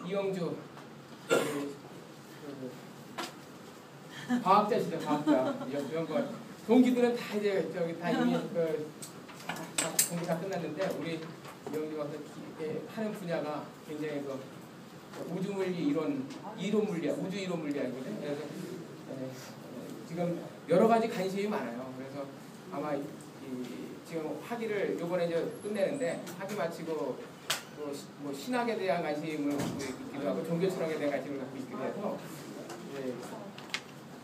이영주 과학자시죠, 과학자. 이런 거 동기들은 다 이제 저기 다 이미 공부 다 끝났는데 우리 이영주가 하는 분야가 굉장히 우주물리 이론 물리학, 우주 이론 물리학이거든요. 그래서 지금 여러 가지 관심이 많아요. 그래서 아마 지금 학위를 요번에 이제 끝내는데 학위 마치고 뭐 신학에 대한 관심을 갖고 있기도 하고 종교 철학에 대한 관심을 갖고 있기도 해서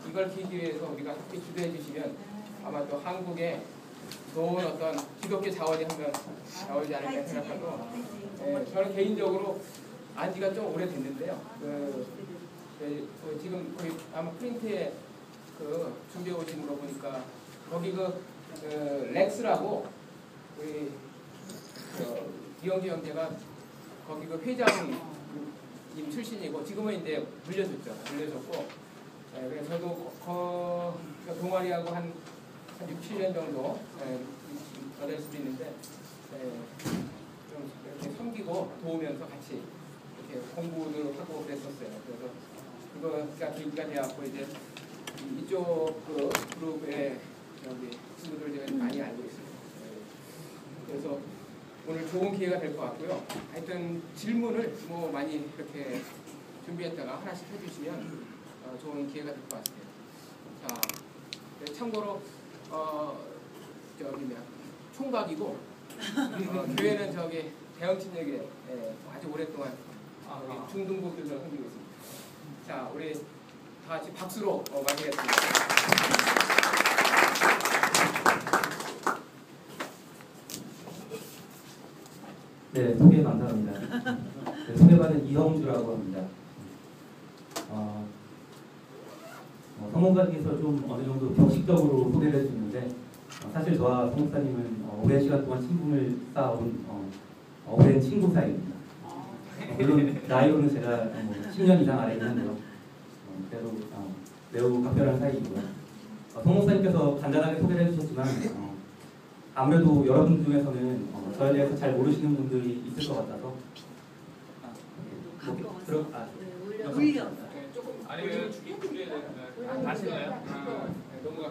이걸 계기로 해서 우리가 함께 기도해 주시면 아마 또 한국에 좋은 어떤 기독교 자원이 한번 나오지 않을까 생각하고 저는 개인적으로 안 지가 좀 오래됐는데요. 지금 거의 아마 프린트에 준비해 오신 거 보니까 거기 렉스라고 우리 이영주 형제가 거기 회장님 출신이고 지금은 이제 물려줬고 그래서 저도 동아리하고 한 6, 7년 정도 더 될 수도 있는데 좀 이렇게 섬기고 도우면서 같이 이렇게 공부도 하고 그랬었어요. 그래서 그거가 계기가 되었고 이제 이쪽 그룹의 친구들 제가 많이 알고 있어요. 그래서 오늘 좋은 기회가 될 것 같고요. 하여튼 질문을 뭐 많이 이렇게 준비했다가 하나씩 해주시면 좋은 기회가 될 것 같아요. 자, 참고로 총각이고 교회는 저기 대형친역에 아주 오랫동안 중등부 교사를 섬기고 있습니다. 자, 우리 다 같이 박수로 맞이하겠습니다. 네, 소개 감사합니다. 네, 소개받은 이형주라고 합니다. 성목사님께서 좀 어느 정도 격식적으로 소개를 해주셨는데 사실 저와 성목사님은 오랜 시간 동안 친분을 쌓아온 오랜 친구 사이입니다. 물론 나이로는 제가 10년 이상 아래긴 한데요. 그래도 매우 각별한 사이이고요. 성목사님께서 간단하게 소개를 해주셨지만 아무래도 여러분 중에서는 저에 대해서 잘 모르시는 분들이 있을 것 같아서 울려. 조금 아니면 다시 가요? 너무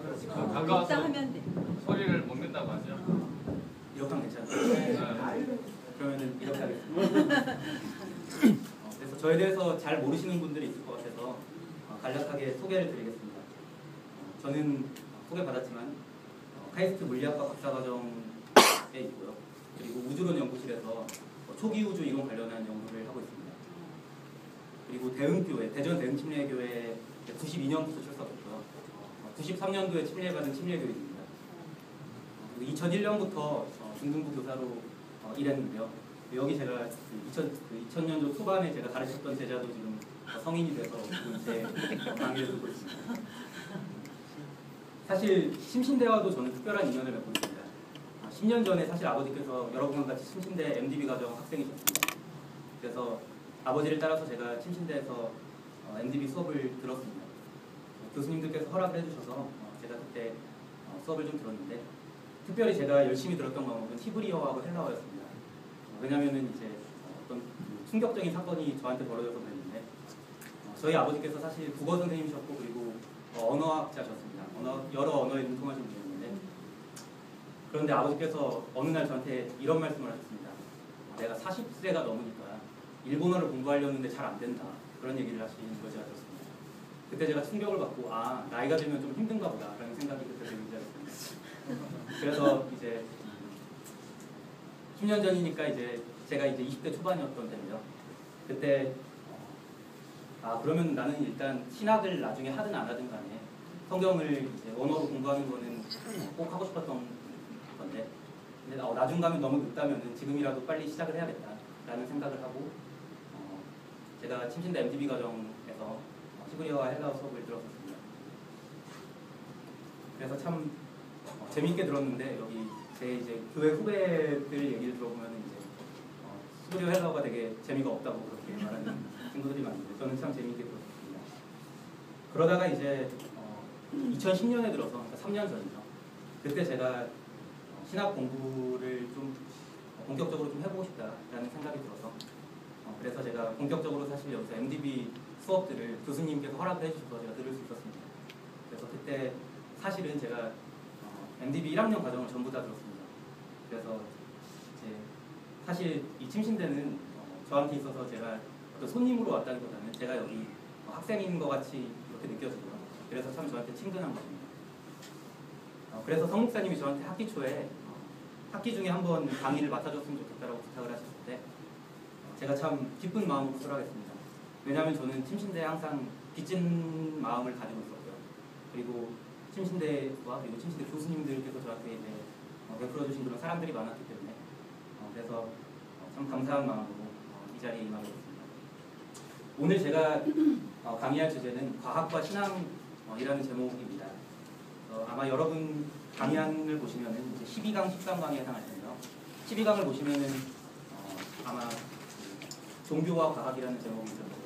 가까워서 하면 돼. 소리를 못 낸다고 하죠. 이렇게 하면 괜찮아요. 그러면은 이렇게 하겠습니다. 그래서 저에 대해서 잘 모르시는 분들이 있을 것 같아서 간략하게 소개를 드리겠습니다. 저는 소개받았지만 카이스트 물리학과 박사과정에 있고요. 그리고 우주론 연구실에서 초기 우주 이론 관련한 연구를 하고 있습니다. 그리고 대흥교회, 대전 대흥침례교회 92년부터 출석했고요. 93년도에 침례받은 침례교인입니다. 2001년부터 중등부 교사로 일했는데요. 여기 제가 2000년도 초반에 제가 가르쳤던 제자도 지금 성인이 돼서 이제 강의를 듣고 있습니다. 사실 심신대와도 저는 특별한 인연을 맺고 있습니다. 10년 전에 사실 아버지께서 여러분과 같이 심신대 MDB 과정 학생이셨습니다. 그래서 아버지를 따라서 제가 침신대에서 MDB 수업을 들었습니다. 교수님들께서 허락을 해주셔서 제가 그때 수업을 좀 들었는데 특별히 제가 열심히 들었던 과목은 히브리어하고 헬라어였습니다. 왜냐하면 이제 어떤 충격적인 사건이 저한테 벌어져서 그랬는데 저희 아버지께서 사실 국어 선생님이셨고 그리고 언어학자셨습니다. 여러 언어에 능통하신 분이었는데 그런데 아버지께서 어느 날 저한테 이런 말씀을 하셨습니다. 내가 40세가 넘으니까 일본어를 공부하려는데 잘 안 된다. 그런 얘기를 하시는 걸 제가 들었습니다. 그때 제가 충격을 받고 나이가 들면 좀 힘든가 보다 라는 생각이 그때 들기 시작했습니다. 그래서 이제 10년 전이니까 이제 제가 이제 20대 초반이었던 때인데요. 그때 그러면 나는 일단 신학을 나중에 하든 안 하든 간에 성경을 이제 원어로 공부하는 거는 꼭 하고 싶었던 건데 근데 나중 가면 너무 늦다면 지금이라도 빨리 시작을 해야겠다라는 생각을 하고 제가 침신대 MDB 과정에서 히브리어와 헬라어 수업을 들었었습니다. 그래서 참 재미있게 들었는데 여기 제 이제 교회 후배들 얘기를 들어보면 이제 히브리어 헬라어가 되게 재미가 없다고 그렇게 말하는 친구들이 많은데 저는 참 재미있게 들었습니다. 그러다가 이제 2010년에 들어서 그러니까 3년 전이죠. 그때 제가 신학 공부를 좀 본격적으로 좀 해보고 싶다라는 생각이 들어서 그래서 제가 본격적으로 사실 여기서 MDB 수업들을 교수님께서 허락을 해주셔서 제가 들을 수 있었습니다. 그래서 그때 사실은 제가 MDB 1학년 과정을 전부 다 들었습니다. 그래서 이제 사실 이 침신대는 저한테 있어서 제가 어떤 손님으로 왔다기보다는 제가 여기 학생인 것 같이 이렇게 느껴지고요. 그래서 참 저한테 친근한 것입니다. 그래서 성 목사님이 저한테 학기 초에 학기 중에 한번 강의를 맡아줬으면 좋겠다라고 부탁을 하셨을 때 제가 참 기쁜 마음으로 수락했습니다. 왜냐하면 저는 침신대에 항상 빚진 마음을 가지고 있었고요. 그리고 침신대와 그리고 침신대 교수님들께서 저한테 이제 베풀어주신 그런 사람들이 많았기 때문에 그래서 참 감사한 마음으로 이 자리에 임하게 됐습니다. 오늘 제가 강의할 주제는 과학과 신앙이라는 제목입니다. 아마 여러분 강의안을 보시면은 이제 12강, 13강에 해당할 텐데요. 12강을 보시면은 아마 종교와 과학이라는 제목이 있을 거고요.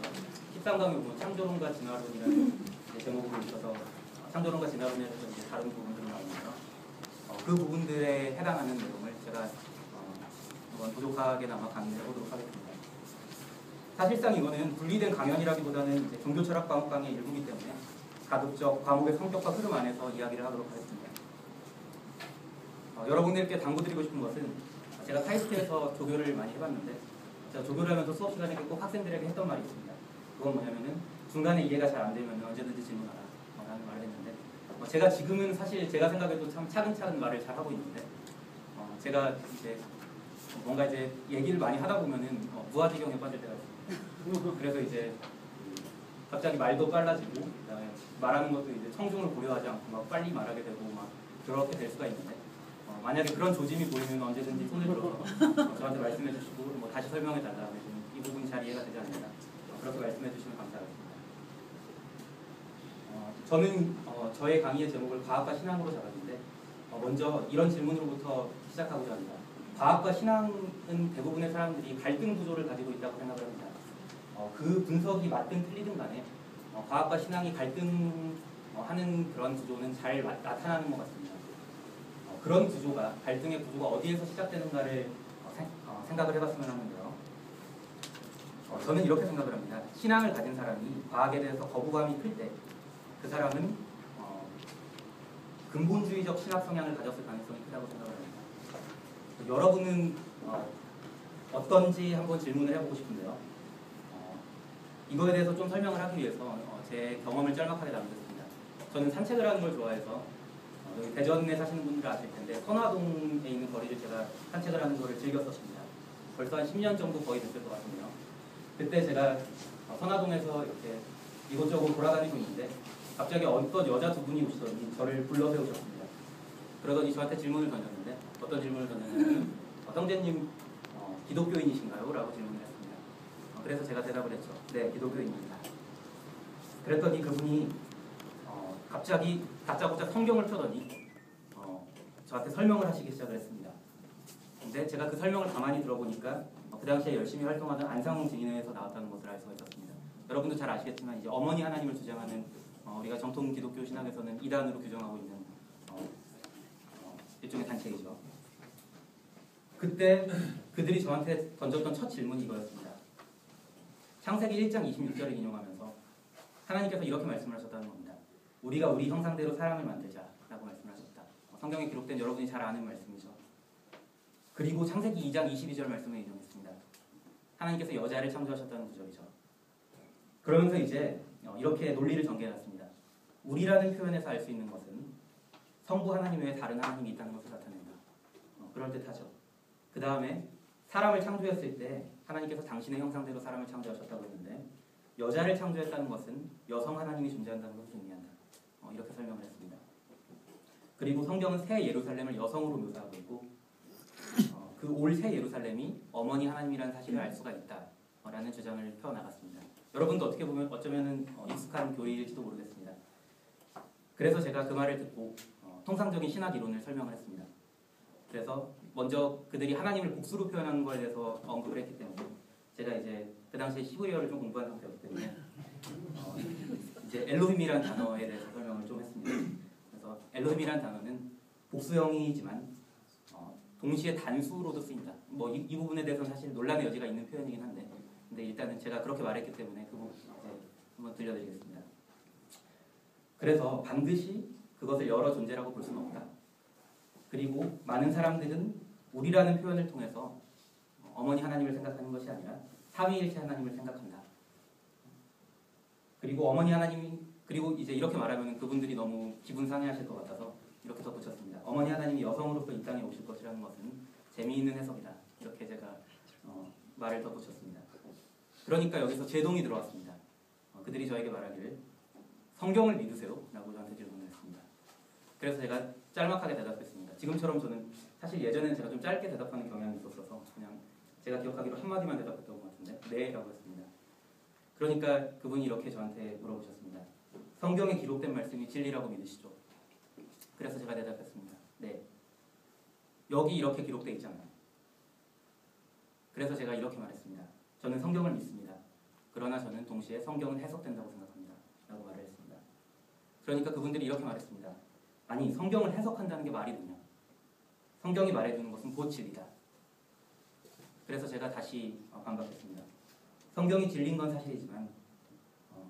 13강에 보면 창조론과 진화론이라는 제목으로 있어서 창조론과 진화론에 대해서 이제 다른 부분들이 나오는데요. 그 부분들에 해당하는 내용을 제가 한번 부족하게나마 강의를 해보도록 하겠습니다. 사실상 이거는 분리된 강연이라기보다는 이제 종교철학 과목 강의의 일부이기 때문에 가급적 과목의 성격과 흐름 안에서 이야기를 하도록 하겠습니다. 여러분들께 당부드리고 싶은 것은 제가 카이스트에서 조교를 많이 해봤는데 제가 조교를 하면서 수업 시간에 꼭 학생들에게 했던 말이 있습니다. 그건 뭐냐면은 중간에 이해가 잘 안 되면 언제든지 질문하라 라는 말을 했는데 제가 지금은 사실 제가 생각해도 참 차근차근 말을 잘 하고 있는데 제가 이제 뭔가 이제 얘기를 많이 하다 보면은 무아지경에 빠질 때가 있습니다. 그래서 이제 갑자기 말도 빨라지고 그다음에 말하는 것도 이제 청중을 고려하지 않고 막 빨리 말하게 되고 막 그렇게 될 수가 있는데 만약에 그런 조짐이 보이면 언제든지 손을 들어서 저한테 말씀해 주시고 뭐 다시 설명해 달라 이 부분이 잘 이해가 되지 않는다 그렇게 말씀해 주시면 감사하겠습니다. 저는 저의 강의의 제목을 과학과 신앙으로 잡았는데 먼저 이런 질문으로부터 시작하고자 합니다. 과학과 신앙은 대부분의 사람들이 갈등 구조를 가지고 있다고 생각을 합니다. 그 분석이 맞든 틀리든 간에 과학과 신앙이 갈등하는 그런 구조는 잘 나타나는 것 같습니다. 그런 구조가, 갈등의 구조가 어디에서 시작되는가를 생각을 해봤으면 하는데요. 저는 이렇게 생각을 합니다. 신앙을 가진 사람이 과학에 대해서 거부감이 클 때 그 사람은 근본주의적 신학 성향을 가졌을 가능성이 크다고 생각을 합니다. 여러분은 어떤지 한번 질문을 해보고 싶은데요. 이거에 대해서 좀 설명을 하기 위해서 제 경험을 짤막하게 남겼습니다. 저는 산책을 하는 걸 좋아해서 여기 대전에 사시는 분들 아실 텐데 선화동에 있는 거리를 제가 산책을 하는 거를 즐겼었습니다. 벌써 한 10년 정도 거의 됐을 것 같은데요. 그때 제가 선화동에서 이렇게 이곳저곳 돌아다니고 있는데 갑자기 어떤 여자 두 분이 오시더니 저를 불러 세우셨습니다. 그러더니 저한테 질문을 던졌는데 어떤 질문을 던졌냐면 형제님 기독교인이신가요? 라고 질문을 했습니다. 그래서 제가 대답을 했죠. 네, 기독교인입니다. 그랬더니 그분이 갑자기 다짜고짜 성경을 펴더니 저한테 설명을 하시기 시작을 했습니다. 근데 제가 그 설명을 가만히 들어보니까 그 당시에 열심히 활동하던 안상홍 증인회에서 나왔다는 것을 알 수가 있었습니다. 여러분도 잘 아시겠지만 이제 어머니 하나님을 주장하는 우리가 정통 기독교 신학에서는 이단으로 규정하고 있는 일종의 단체이죠. 그때 그들이 저한테 던졌던 첫 질문이 이거였습니다. 창세기 1장 26절을 인용하면서 하나님께서 이렇게 말씀을 하셨다는 겁니다. 우리가 우리 형상대로 사람을 만들자라고 말씀을 하셨다. 성경에 기록된 여러분이 잘 아는 말씀이죠. 그리고 창세기 2장 22절 말씀을 인용했습니다. 하나님께서 여자를 창조하셨다는 구절이죠. 그러면서 이제 이렇게 논리를 전개해놨습니다. 우리라는 표현에서 알 수 있는 것은 성부 하나님 외에 다른 하나님이 있다는 것을 나타낸다. 그럴듯하죠. 그 다음에 사람을 창조했을 때 하나님께서 당신의 형상대로 사람을 창조하셨다고 했는데 여자를 창조했다는 것은 여성 하나님이 존재한다는 것을 의미한다. 이렇게 설명을 했습니다. 그리고 성경은 새 예루살렘을 여성으로 묘사하고 있고 그 올 새 예루살렘이 어머니 하나님이라는 사실을 알 수가 있다라는 주장을 펴나갔습니다. 여러분도 어떻게 보면 어쩌면은 익숙한 교리일지도 모르겠습니다. 그래서 제가 그 말을 듣고 통상적인 신학 이론을 설명을 했습니다. 그래서 먼저 그들이 하나님을 복수로 표현하는 거에 대해서 언급을 했기 때문에 제가 이제 그 당시에 히브리어를 좀 공부한 상태였기 때문에 이제 엘로힘이라는 단어에 대해서 설명을 좀 했습니다. 그래서 엘로힘이라는 단어는 복수형이지만 동시에 단수로도 쓰입니다. 이 부분에 대해서는 사실 논란의 여지가 있는 표현이긴 한데 근데 일단은 제가 그렇게 말했기 때문에 그 부분 이제 한번 들려드리겠습니다. 그래서 반드시 그것을 여러 존재라고 볼 수는 없다. 그리고 많은 사람들은 우리라는 표현을 통해서 어머니 하나님을 생각하는 것이 아니라 삼위일체 하나님을 생각한다. 그리고 어머니 하나님이 그리고 이제 이렇게 말하면 그분들이 너무 기분 상해하실 것 같아서 이렇게 덧붙였습니다. 어머니 하나님이 여성으로서 이 땅에 오실 것이라는 것은 재미있는 해석이다. 이렇게 제가 말을 덧붙였습니다. 그러니까 여기서 제동이 들어왔습니다. 그들이 저에게 말하기를 성경을 믿으세요? 라고 저한테 질문을 했습니다. 그래서 제가 짤막하게 대답했습니다. 지금처럼 저는 사실 예전에는 제가 좀 짧게 대답하는 경향이 있었어서 그냥 제가 기억하기로 한마디만 대답했던 것 같은데 네 라고 했습니다. 그러니까 그분이 이렇게 저한테 물어보셨습니다. 성경에 기록된 말씀이 진리라고 믿으시죠? 그래서 제가 대답했습니다. 네. 여기 이렇게 기록되어 있잖아요. 그래서 제가 이렇게 말했습니다. 저는 성경을 믿습니다. 그러나 저는 동시에 성경은 해석된다고 생각합니다. 라고 말을 했습니다. 그러니까 그분들이 이렇게 말했습니다. 아니, 성경을 해석한다는 게 말이 되냐? 성경이 말해주는 것은 곧 진리다. 그래서 제가 다시 반박했습니다. 성경이 진리인 건 사실이지만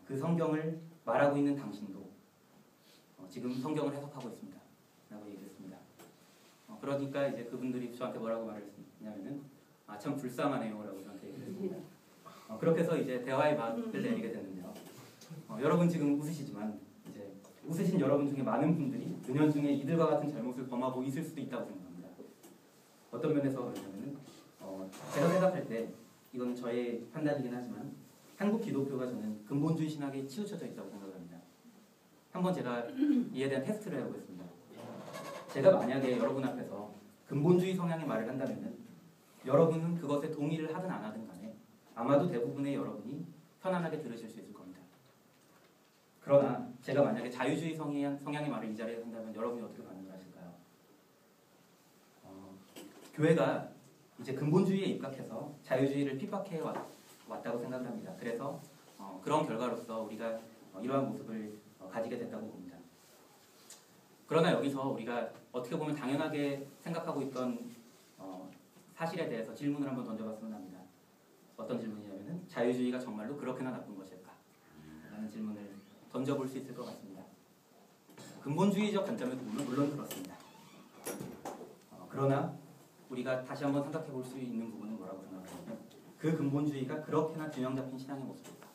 그 성경을 말하고 있는 당신도 지금 성경을 해석하고 있습니다. 라고 얘기했습니다. 그러니까 이제 그분들이 저한테 뭐라고 말을 했냐면은 참 불쌍하네요 라고 저한테 얘기했습니다. 그렇게 해서 이제 대화의 막을 내리게 됐는데요. 여러분 지금 웃으시지만 이제 웃으신 여러분 중에 많은 분들이 은연중에 이들과 같은 잘못을 범하고 있을 수도 있다고 생각합니다. 어떤 면에서 그러냐면은 제가 생각할 때 이건 저의 판단이긴 하지만 한국 기독교가 저는 근본주의 신학에 치우쳐져 있다고 생각합니다. 한번 제가 이에 대한 테스트를 해보겠습니다. 제가 만약에 여러분 앞에서 근본주의 성향의 말을 한다면 여러분은 그것에 동의를 하든 안 하든 간에 아마도 대부분의 여러분이 편안하게 들으실 수 있을 겁니다. 그러나 제가 만약에 자유주의 성향의 말을 이 자리에 한다면 여러분이 어떻게 반응을 하실까요? 교회가 이제 근본주의에 입각해서 자유주의를 핍박해 왔다고 생각합니다. 그래서 그런 결과로서 우리가 이러한 모습을 가지게 됐다고 봅니다. 그러나 여기서 우리가 어떻게 보면 당연하게 생각하고 있던 사실에 대해서 질문을 한번 던져봤으면 합니다. 어떤 질문이냐면은 자유주의가 정말로 그렇게나 나쁜 것일까? 라는 질문을 던져볼 수 있을 것 같습니다. 근본주의적 관점에서 물론 그렇습니다. 그러나 우리가 다시 한번 생각해 볼 수 있는 부분은 뭐라고 생각하냐면 그 근본주의가 그렇게나 균형 잡힌 신앙의 모습입니다.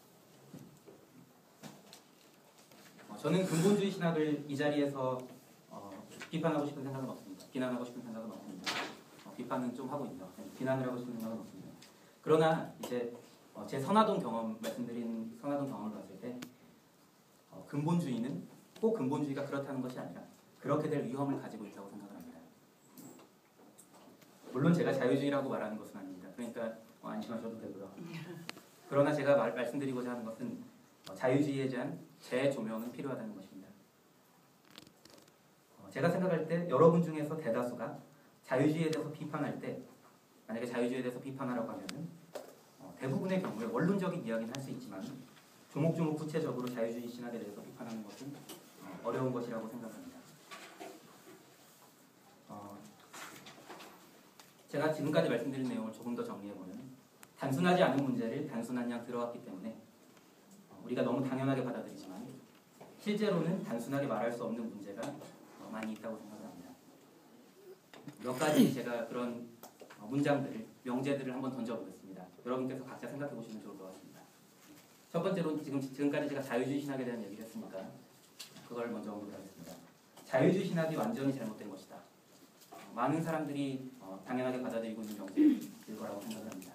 저는 근본주의 신학을 이 자리에서 비판하고 싶은 생각은 없습니다. 비난하고 싶은 생각은 없습니다. 비판은 좀 하고 있죠. 비난을 하고 싶은 생각은 없습니다. 그러나 이제 제 선화동 경험 말씀드린 선화동 경험을 봤을 때 근본주의는 꼭 근본주의가 그렇다는 것이 아니라 그렇게 될 위험을 가지고 있다고 생각을 합니다. 물론 제가 자유주의라고 말하는 것은 아닙니다. 그러니까 안심하셔도 되고요. 그러나 제가 말씀드리고자 하는 것은 자유주의에 대한 재조명은 필요하다는 것입니다. 제가 생각할 때 여러분 중에서 대다수가 자유주의에 대해서 비판할 때 만약에 자유주의에 대해서 비판하라고 하면은 대부분의 경우에 원론적인 이야기는 할 수 있지만 조목조목 구체적으로 자유주의 신학에 대해서 비판하는 것은 어려운 것이라고 생각합니다. 제가 지금까지 말씀드린 내용을 조금 더 정리해보면 단순하지 않은 문제를 단순한 양 들어왔기 때문에 우리가 너무 당연하게 받아들이지만 실제로는 단순하게 말할 수 없는 문제가 많이 있다고 생각합니다. 몇 가지 제가 그런 문장들을, 명제들을 한번 던져보겠습니다. 여러분께서 각자 생각해 보시면 좋을 것 같습니다. 첫 번째로 지금까지 제가 자유주의 신학에 대한 얘기를 했으니까 그걸 먼저 언급하겠습니다. 자유주의 신학이 완전히 잘못된 것이다. 많은 사람들이 당연하게 받아들이고 있는 명제일 거라고 생각합니다.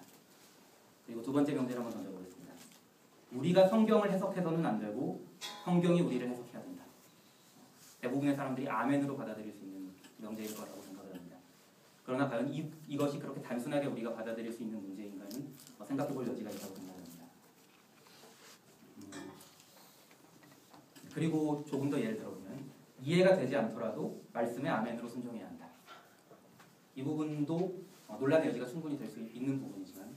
그리고 두 번째 명제를 한번 던져보겠습니다. 우리가 성경을 해석해서는 안 되고 성경이 우리를 해석해야 된다. 대부분의 사람들이 아멘으로 받아들일 수 있는 명제일 거라고 생각을 합니다. 그러나 과연 이것이 그렇게 단순하게 우리가 받아들일 수 있는 문제인가는 생각해 볼 여지가 있다고 생각합니다. 그리고 조금 더 예를 들어보면 이해가 되지 않더라도 말씀에 아멘으로 순종해야 한다. 이 부분도 논란의 여지가 충분히 될 수 있는 부분이지만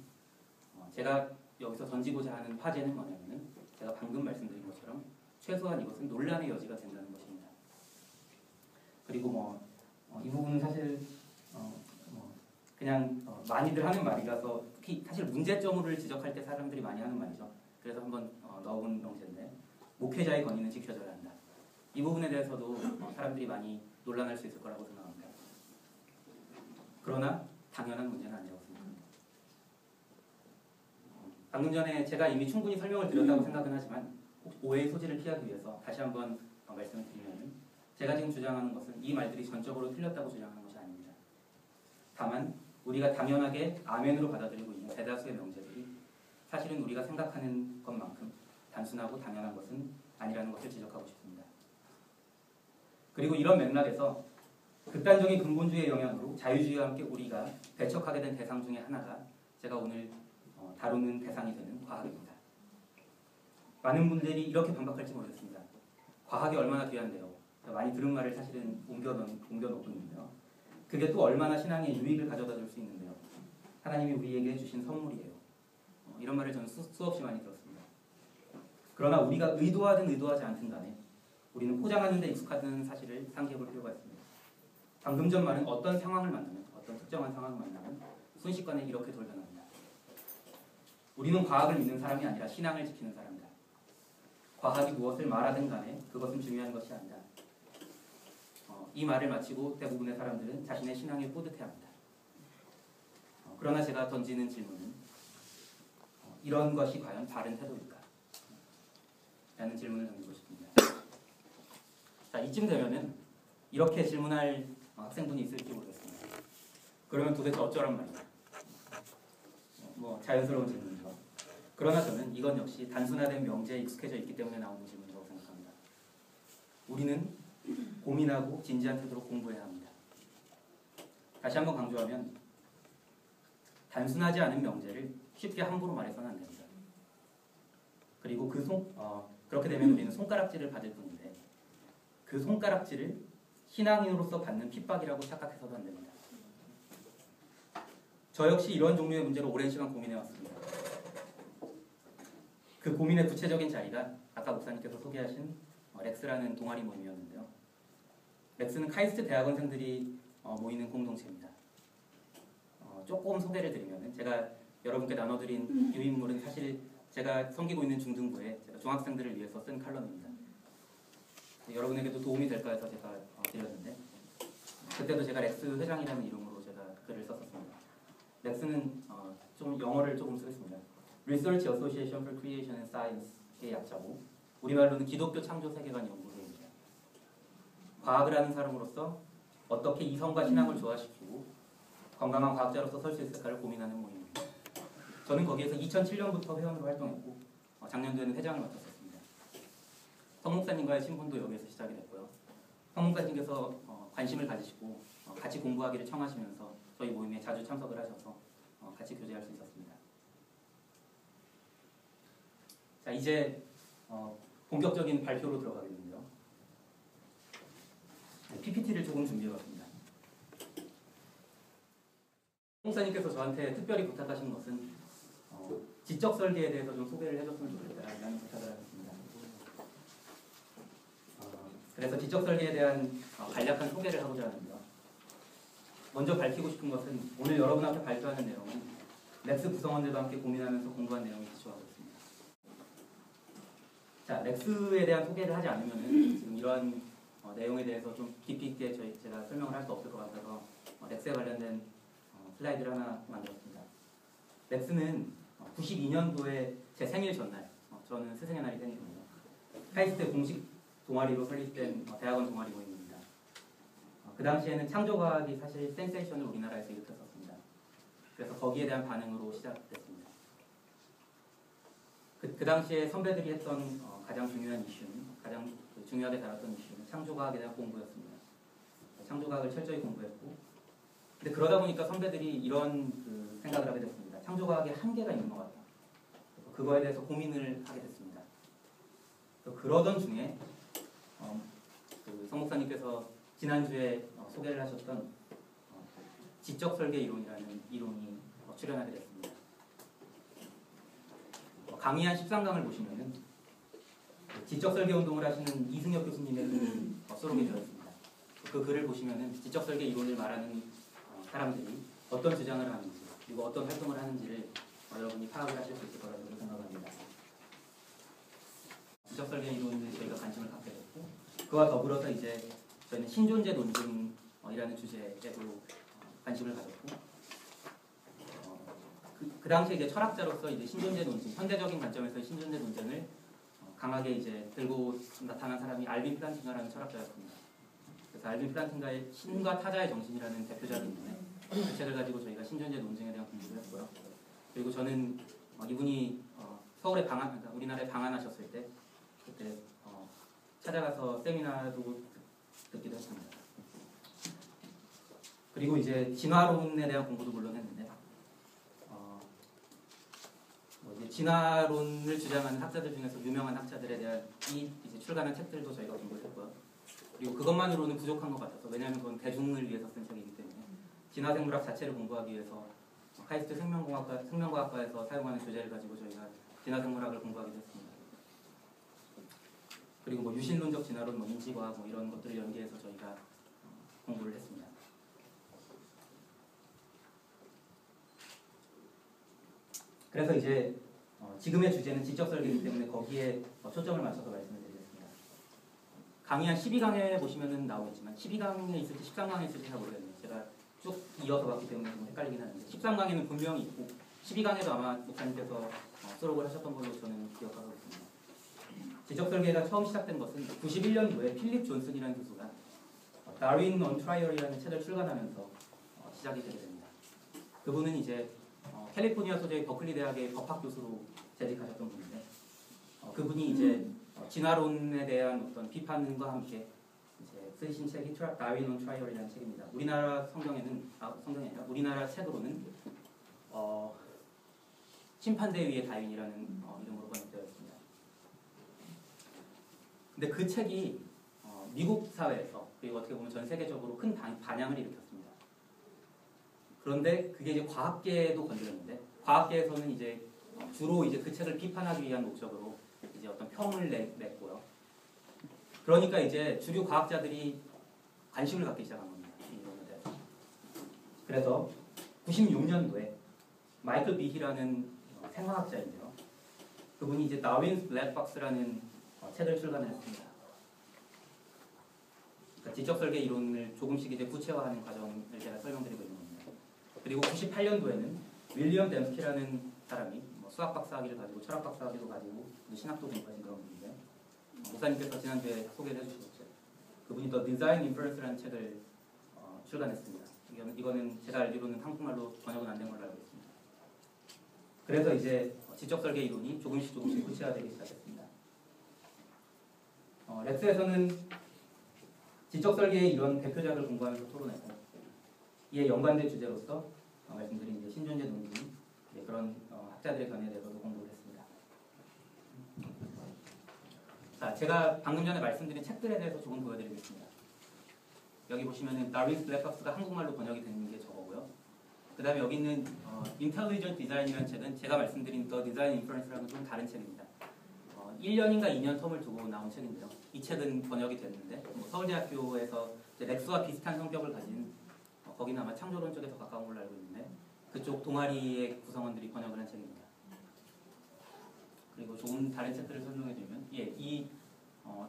제가 여기서 던지고자 하는 화제는 뭐냐면은 제가 방금 말씀드린 것처럼 최소한 이것은 논란의 여지가 된다는 것입니다. 그리고 이 부분은 사실 그냥 많이들 하는 말이라서 특히 사실 문제점을 지적할 때 사람들이 많이 하는 말이죠. 그래서 한번 넣어본 명제인데 목회자의 권위는 지켜져야 한다. 이 부분에 대해서도 사람들이 많이 논란할 수 있을 거라고 생각합니다. 그러나 당연한 문제는 아니라고 생각합니다. 방금 전에 제가 이미 충분히 설명을 드렸다고 생각은 하지만 오해의 소지를 피하기 위해서 다시 한번 말씀을 드리면 제가 지금 주장하는 것은 이 말들이 전적으로 틀렸다고 주장하는 것이 아닙니다. 다만 우리가 당연하게 아멘으로 받아들이고 있는 대다수의 명제들이 사실은 우리가 생각하는 것만큼 단순하고 당연한 것은 아니라는 것을 지적하고 싶습니다. 그리고 이런 맥락에서 극단적인 근본주의의 영향으로 자유주의와 함께 우리가 배척하게 된 대상 중에 하나가 제가 오늘 다루는 대상이 되는 과학입니다. 많은 분들이 이렇게 반박할지 모르겠습니다. 과학이 얼마나 귀한데요. 많이 들은 말을 사실은 옮겨놓고 있는데요. 그게 또 얼마나 신앙에 유익을 가져다 줄 수 있는데요. 하나님이 우리에게 주신 선물이에요. 이런 말을 저는 수없이 많이 들었습니다. 그러나 우리가 의도하든 의도하지 않든 간에 우리는 포장하는 데 익숙하다는 사실을 상기해 볼 필요가 있습니다. 방금 전 말은 어떤 상황을 만나면, 어떤 특정한 상황을 만나면 순식간에 이렇게 돌변합니다. 우리는 과학을 믿는 사람이 아니라 신앙을 지키는 사람이다. 과학이 무엇을 말하든 간에 그것은 중요한 것이 아니다. 이 말을 마치고 대부분의 사람들은 자신의 신앙에 뿌듯해합니다. 그러나 제가 던지는 질문은 이런 것이 과연 바른 태도일까? 라는 질문을 던지고 싶습니다. 자, 이쯤 되면은 이렇게 질문할 학생분이 있을지 모르겠습니다. 그러면 도대체 어쩌란 말이야? 자연스러운 질문이죠. 그러나 저는 이건 역시 단순화된 명제에 익숙해져 있기 때문에 나오는 질문이라고 생각합니다. 우리는 고민하고 진지한 태도로 공부해야 합니다. 다시 한번 강조하면 단순하지 않은 명제를 쉽게 함부로 말해서는 안 됩니다. 그리고 그렇게 되면 우리는 손가락질을 받을 뿐인데 그 손가락질을 신앙인으로서 받는 핍박이라고 착각해서도 안 됩니다. 저 역시 이런 종류의 문제로 오랜 시간 고민해왔습니다. 그 고민의 구체적인 자리가 아까 목사님께서 소개하신 렉스라는 동아리 모임이었는데요. 렉스는 카이스트 대학원생들이 모이는 공동체입니다. 조금 소개를 드리면 제가 여러분께 나눠드린 유인물은 사실 제가 섬기고 있는 중등부에 제가 중학생들을 위해서 쓴 칼럼입니다. 여러분에게도 도움이 될까 해서 제가 드렸는데 그때도 제가 렉스 회장이라는 이름으로 제가 글을 썼었습니다. 렉스는 좀 영어를 조금 쓰겠습니다. Research Association for Creation and Science의 약자고 우리말로는 기독교 창조 세계관 연구소입니다. 과학을 하는 사람으로서 어떻게 이성과 신앙을 조화시키고 건강한 과학자로서 설 수 있을까를 고민하는 모임입니다. 저는 거기에서 2007년부터 회원으로 활동했고 작년도에는 회장을 맡았었습니다. 성 목사님과의 친분도 여기에서 시작이 됐고요. 성 목사님께서 관심을 가지시고 같이 공부하기를 청하시면서 저희 모임에 자주 참석을 하셔서 같이 교제할 수 있었습니다. 자, 이제 본격적인 발표로 들어가겠는데요. PPT를 조금 준비해봤습니다. 목사님께서 저한테 특별히 부탁하신 것은 지적 설계에 대해서 좀 소개를 해줬으면 좋겠다라는 부탁을 하셨습니다. 그래서 지적 설계에 대한 간략한 소개를 하고자 하는데요. 먼저 밝히고 싶은 것은 오늘 여러분 앞에 발표하는 내용은 렉스 구성원들과 함께 고민하면서 공부한 내용을 기초하고 있습니다. 자, 렉스에 대한 소개를 하지 않으면은 지금 이러한 내용에 대해서 좀 깊이 있게 제가 설명을 할 수 없을 것 같아서 렉스에 관련된 슬라이드를 하나 만들었습니다. 렉스는 92년도에 제 생일 전날, 저는 스승의 날이 생일입니다. 카이스트 공식 동아리로 설립된 대학원 동아리 모임입니다. 그 당시에는 창조과학이 사실 센세이션을 우리나라에서 일으켰었습니다. 그래서 거기에 대한 반응으로 시작됐습니다. 그 당시에 선배들이 했던 가장 중요한 이슈는, 가장 중요하게 다뤘던 이슈는 창조과학에 대한 공부였습니다. 창조과학을 철저히 공부했고, 근데 그러다 보니까 선배들이 이런 생각을 하게 됐습니다. 창조과학에 한계가 있는 것 같다. 그거에 대해서 고민을 하게 됐습니다. 그러던 중에 성 목사님께서 지난주에 소개를 하셨던 지적 설계 이론이라는 이론이 출연하게 됐습니다. 강의한 13강을 보시면은 지적 설계 운동을 하시는 이승엽 교수님의 글이 수록이 되어 있습니다. 그 글을 보시면은 지적 설계 이론을 말하는 사람들이 어떤 주장을 하는지 그리고 어떤 활동을 하는지를 여러분이 파악을 하실 수 있을 거라고 생각합니다. 지적 설계 이론에 저희가 관심을 갖게 됐고 그와 더불어서 이제 저희는 신존재 논증이라는 주제에도 관심을 가졌고 그 당시에 이제 철학자로서 이제 신존재 논증, 현대적인 관점에서 신존재 논쟁을 강하게 이제 들고 나타난 사람이 알빈 플란팅가라는 철학자였습니다. 그래서 알빈 플란팅가의 신과 타자의 정신이라는 대표작이 있는데 그 책을 가지고 저희가 신존재 논증에 대한 공부를 했고요. 그리고 저는 이분이 서울에 그러니까 우리나라에 방한하셨을 때 그때 찾아가서 세미나도 듣기도 했습니다. 그리고 이제 진화론에 대한 공부도 물론 했는데 이제 진화론을 주장하는 학자들 중에서 유명한 학자들에 대한 이제 출간한 책들도 저희가 공부를 했고요. 그리고 그것만으로는 부족한 것 같아서 왜냐하면 그건 대중을 위해서 쓴 책이기 때문에 진화생물학 자체를 공부하기 위해서 카이스트 생명과학과에서 사용하는 교재를 가지고 저희가 진화생물학을 공부하기도 했습니다. 그리고 뭐 유신론적 진화론, 뭐 인지과학 뭐 이런 것들을 연계해서 저희가 공부를 했습니다. 그래서 이제 지금의 주제는 지적 설계이기 때문에 거기에 초점을 맞춰서 말씀을 드리겠습니다. 강의 한 12강에 보시면은 나오겠지만 12강에 있을지 13강에 있을지 잘 모르겠네요. 제가 쭉 이어서 봤기 때문에 좀 헷갈리긴 하는데 13강에는 분명히 있고 12강에도 아마 목사님께서 수록을 하셨던 걸로 저는 기억하고 있습니다. 지적 설계가 처음 시작된 것은 91년도에 필립 존슨이라는 교수가 다윈 on Trial이라는 책을 출간하면서 시작이 되게 됩니다. 그분은 이제 캘리포니아 소재의 버클리 대학의 법학 교수로 재직하셨던 분인데 그분이 이제 진화론에 대한 어떤 비판과 함께 이제 쓰신 책이 다윈 on Trial이라는 책입니다. 우리나라 성경이 아니라 우리나라 책으로는 심판대 위의 다윈이라는 이름으로 번역되어 있습니다. 근데 그 책이 미국 사회에서 그리고 어떻게 보면 전 세계적으로 큰 반향을 일으켰습니다. 그런데 그게 이제 과학계에도 건드렸는데 과학계에서는 이제 주로 이제 그 책을 비판하기 위한 목적으로 이제 어떤 평을 냈고요. 그러니까 이제 주류 과학자들이 관심을 갖기 시작한 겁니다. 이 이론에 대해서. 그래서 96년도에 마이클 비히라는 생화학자인데요. 그분이 이제 다윈's 블랙 박스라는 책을 출간했습니다. 그러니까 지적 설계 이론을 조금씩 이제 구체화하는 과정을 제가 설명드리고 있는 겁니다. 그리고 98년도에는 윌리엄 댐스키라는 사람이 수학 박사학위를 가지고 철학 박사학위도 가지고 신학도 공부하신 그런 분인데 목사님께서 지난주에 소개를 해주셨죠. 그분이 The Design Inference라는 책을 출간했습니다. 이거는 제가 알기로는 한국말로 번역은 안 된 걸로 알고 있습니다. 그래서 이제 지적 설계 이론이 조금씩 구체화되기 시작했습니다. 렉스에서는 지적 설계의 이런 대표작을 공부하면서 토론했고 이에 연관된 주제로서 말씀드린 이제 신존재 논증 그런 학자들의 견해에 대해서도 공부를 했습니다. 자, 제가 방금 전에 말씀드린 책들에 대해서 조금 보여드리겠습니다. 여기 보시면은 다윈's 블랙 박스가 한국말로 번역이 된 게 저거고요. 그 다음에 여기 있는 Intelligent Design이라는 책은 제가 말씀드린 The Design Inference랑은 좀 다른 책입니다. 1년인가 2년 텀을 두고 나온 책인데요. 이 책은 번역이 됐는데 서울대학교에서 이제 렉스와 비슷한 성격을 가진 거기는 아마 창조론 쪽에 더 가까운 걸로 알고 있는데 그쪽 동아리의 구성원들이 번역을 한 책입니다. 그리고 조금 다른 책들을 설명해드리면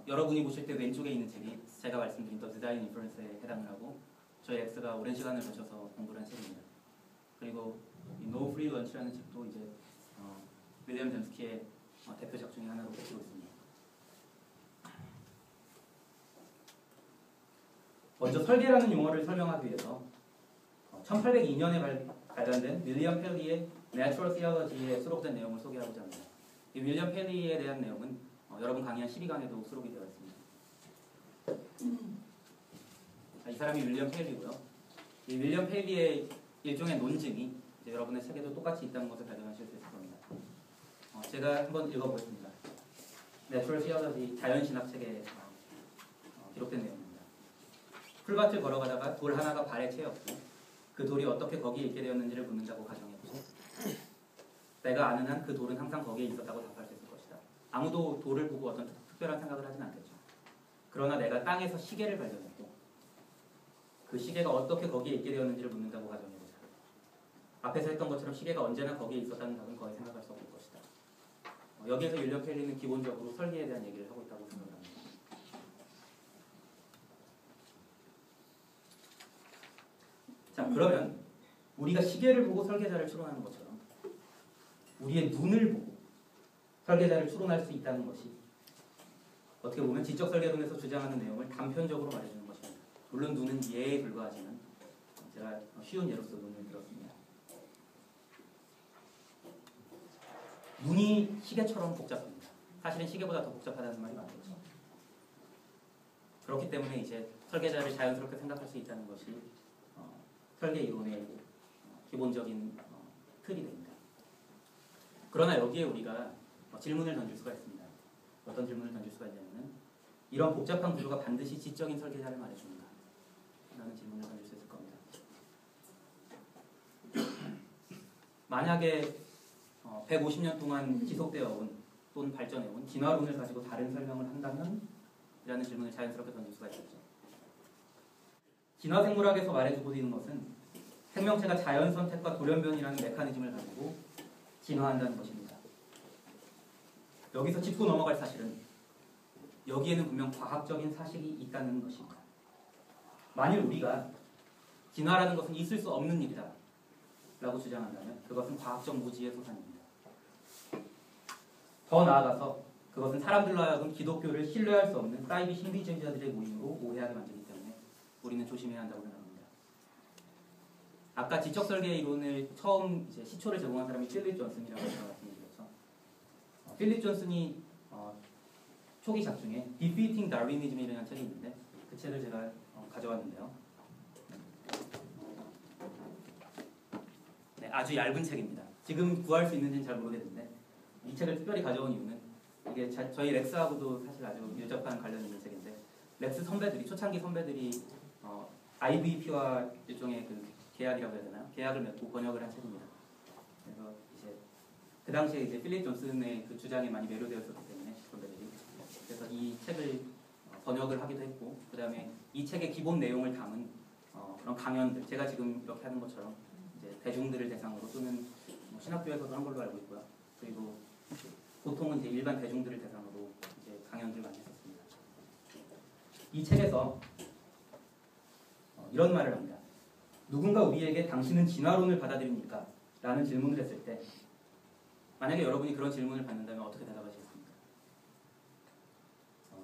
여러분이 보실 때 왼쪽에 있는 책이 제가 말씀드린 The Design Inference에 해당을 하고 저희 엑스가 오랜 시간을 거쳐서 공부를 한 책입니다. 그리고 No Free Lunch라는 책도 이제 윌리엄 댐스키의 대표작 중에 하나로 꼽히고 있습니다. 먼저 설계라는 용어를 설명하기 위해서 1802년에 발간된 윌리엄 펠리의 Natural Theology에 수록된 내용을 소개하고자 합니다. 이 윌리엄 펠리에 대한 내용은 여러분 강의 한 12강에도 수록이 되어 있습니다. 이 사람이 윌리엄 펠리고요. 이 윌리엄 펠리의 일종의 논증이 이제 여러분의 책에도 똑같이 있다는 것을 발견하실 수 있을 겁니다. 제가 한번 읽어보겠습니다. Natural Theology 자연신학 책에 기록된 내용입니다. 풀밭을 걸어가다가 돌 하나가 발에 채였고 그 돌이 어떻게 거기에 있게 되었는지를 묻는다고 가정해보고 내가 아는 한 그 돌은 항상 거기에 있었다고 답할 수 있을 것이다. 아무도 돌을 보고 어떤 특별한 생각을 하진 않겠죠. 그러나 내가 땅에서 시계를 발견했고 그 시계가 어떻게 거기에 있게 되었는지를 묻는다고 가정해보자. 앞에서 했던 것처럼 시계가 언제나 거기에 있었다는 답은 거의 생각할 수 없을 것이다. 여기에서 윌리엄 켈리는 기본적으로 설계에 대한 얘기를 하고 있다고 생각합니다. 자, 그러면 우리가 시계를 보고 설계자를 추론하는 것처럼 우리의 눈을 보고 설계자를 추론할 수 있다는 것이 어떻게 보면 지적 설계론에서 주장하는 내용을 단편적으로 말해주는 것입니다. 물론 눈은 예에 불과하지만 제가 쉬운 예로서 눈을 들었습니다. 눈이 시계처럼 복잡합니다. 사실은 시계보다 더 복잡하다는 말이 많겠죠. 그렇기 때문에 이제 설계자를 자연스럽게 생각할 수 있다는 것이 설계 이론의 기본적인 틀이 됩니다. 그러나 여기에 우리가 질문을 던질 수가 있습니다. 어떤 질문을 던질 수가 있냐면 이런 복잡한 구조가 반드시 지적인 설계자를 말해주는가? 라는 질문을 던질 수 있을 겁니다. 만약에 150년 동안 지속되어 온 또는 발전해 온 진화론을 가지고 다른 설명을 한다면? 이라는 질문을 자연스럽게 던질 수가 있겠죠. 진화생물학에서 말해주고 있는 것은 생명체가 자연선택과 돌연변이라는 메커니즘을 가지고 진화한다는 것입니다. 여기서 짚고 넘어갈 사실은 여기에는 분명 과학적인 사실이 있다는 것입니다. 만일 우리가 진화라는 것은 있을 수 없는 일이다 라고 주장한다면 그것은 과학적 무지의 소산입니다. 더 나아가서 그것은 사람들로 하여금 기독교를 신뢰할 수 없는 사이비 신비주의자들의 모임으로 오해하게 만들기 때문에 우리는 조심해야 한다고 생각합니다. 아까 지적 설계 이론을 처음 이제 시초를 제공한 사람이 필립 존슨이라고 제가 말씀드렸죠. 필립 존슨이 초기 작 중에 Defeating Darwinism이라는 책이 있는데 그 책을 제가 가져왔는데요. 네, 아주 얇은 책입니다. 지금 구할 수 있는지는 잘 모르겠는데 이 책을 특별히 가져온 이유는 이게 저희 렉스하고도 사실 아주 밀접한 관련이 있는 책인데 렉스 선배들이 초창기 선배들이 IVP와 일종의 그 계약이라고 해야 되나요? 계약을 맺고 번역을 한 책입니다. 그래서 이제 그 당시에 이제 필립 존슨의 그 주장에 많이 매료되었었기 때문에 선배들이 그래서 이 책을 번역을 하기도 했고 그 다음에 이 책의 기본 내용을 담은 그런 강연들 제가 지금 이렇게 하는 것처럼 이제 대중들을 대상으로 또는 신학교에서도 한 걸로 알고 있고요. 그리고 보통은 이제 일반 대중들을 대상으로 이제 강연들을 많이 했었습니다. 이 책에서 이런 말을 합니다. 누군가 우리에게 당신은 진화론을 받아들입니까? 라는 질문을 했을 때 만약에 여러분이 그런 질문을 받는다면 어떻게 대답하시겠습니까?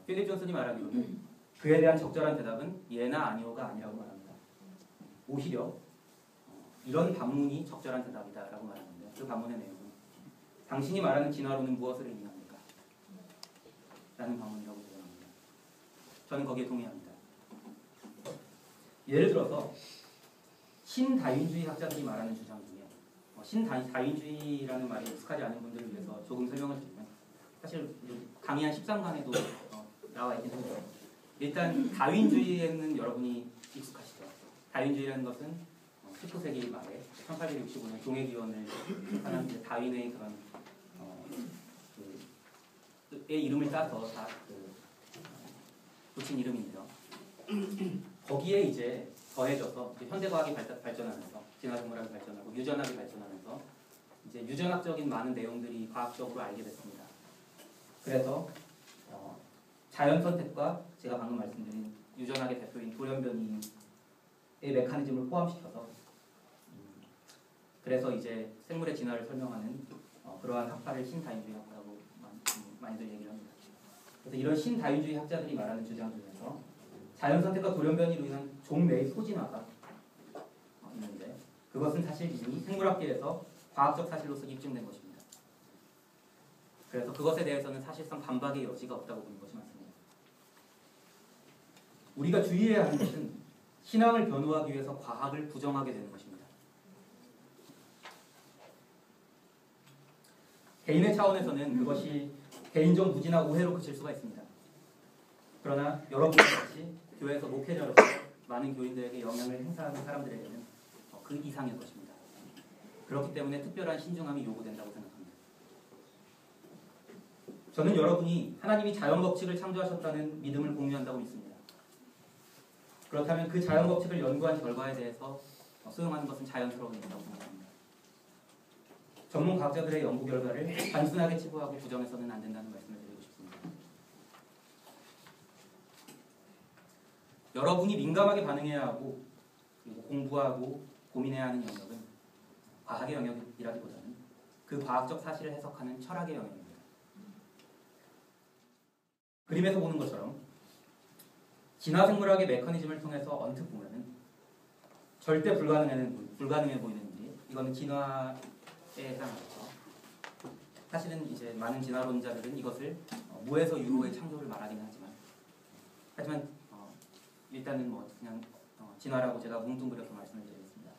필립 존슨이 말하기로는 그에 대한 적절한 대답은 예나 아니오가 아니라고 말합니다. 오히려 이런 반문이 적절한 대답이다 라고 말하는데 그 반문의 내용은 당신이 말하는 진화론은 무엇을 의미합니까? 라는 반문이라고 주장합니다. 저는 거기에 동의합니다. 예를 들어서 신다윈주의 학자들이 말하는 주장 중에 신다윈주의라는 말이 익숙하지 않은 분들을 위해서 조금 설명을 드리면 사실 강의 한 13강에도 나와 있긴 한데 일단 다윈주의에는 여러분이 익숙하시죠. 다윈주의라는 것은 19세기 말에 1865년 종회기원을 하는 다윈의 그런 의 이름을 따서 다 붙인 이름인데요. 거기에 이제 더해져서 현대과학이 발전하면서 진화생물학이 발전하고 유전학이 발전하면서 이제 유전학적인 많은 내용들이 과학적으로 알게 됐습니다. 그래서 자연선택과 제가 방금 말씀드린 유전학의 대표인 돌연변이의 메커니즘을 포함시켜서 그래서 이제 생물의 진화를 설명하는 그러한 학파를 신다윈주의 학파라고 많이들 얘기를 합니다. 그래서 이런 신다윈주의 학자들이 말하는 주장 중에서 자연선택과 돌연변이로 인한 종 내의 소진화가 있는데 그것은 사실 이미 생물학계에서 과학적 사실로서 입증된 것입니다. 그래서 그것에 대해서는 사실상 반박의 여지가 없다고 보는 것이 맞습니다. 우리가 주의해야 하는 것은 신앙을 변호하기 위해서 과학을 부정하게 되는 것입니다. 개인의 차원에서는 그것이 개인적 무지나 오해로 그칠 수가 있습니다. 그러나 여러분같이 교회에서 목회자로서 많은 교인들에게 영향을 행사하는 사람들에게는 그 이상일 것입니다. 그렇기 때문에 특별한 신중함이 요구된다고 생각합니다. 저는 여러분이 하나님이 자연법칙을 창조하셨다는 믿음을 공유한다고 믿습니다. 그렇다면 그 자연법칙을 연구한 결과에 대해서 수용하는 것은 자연스러운 일이라고 생각합니다. 전문 과학자들의 연구 결과를 단순하게 치부하고 부정해서는 안 된다는 말씀을 드리고 싶습니다. 여러분이 민감하게 반응해야 하고 그리고 공부하고 고민해야 하는 영역은 과학의 영역이라기보다는 그 과학적 사실을 해석하는 철학의 영역입니다. 그림에서 보는 것처럼 진화생물학의 메커니즘을 통해서 언뜻 보면은 절대 불가능해 보이는 일이 이거는 진화에 해당하죠. 사실은 이제 많은 진화론자들은 이것을 무에서 유로의 창조를 말하기는 하지만 일단은 뭐 그냥 진화라고 제가 뭉뚱그려서 말씀을 드리겠습니다.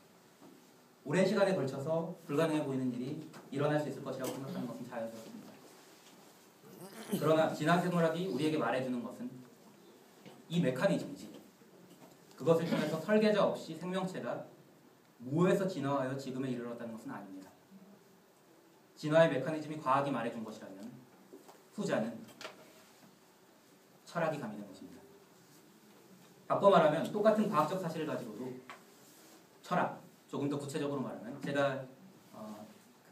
오랜 시간에 걸쳐서 불가능해 보이는 일이 일어날 수 있을 것이라고 생각하는 것은 자연스럽습니다. 그러나 진화생물학이 우리에게 말해주는 것은 이 메커니즘이지 그것을 통해서 설계자 없이 생명체가 무에서 진화하여 지금에 이르렀다는 것은 아닙니다. 진화의 메커니즘이 과학이 말해준 것이라면 후자는 철학이 가미된 것입니다. 바꿔 말하면 똑같은 과학적 사실을 가지고도 철학, 조금 더 구체적으로 말하면 제가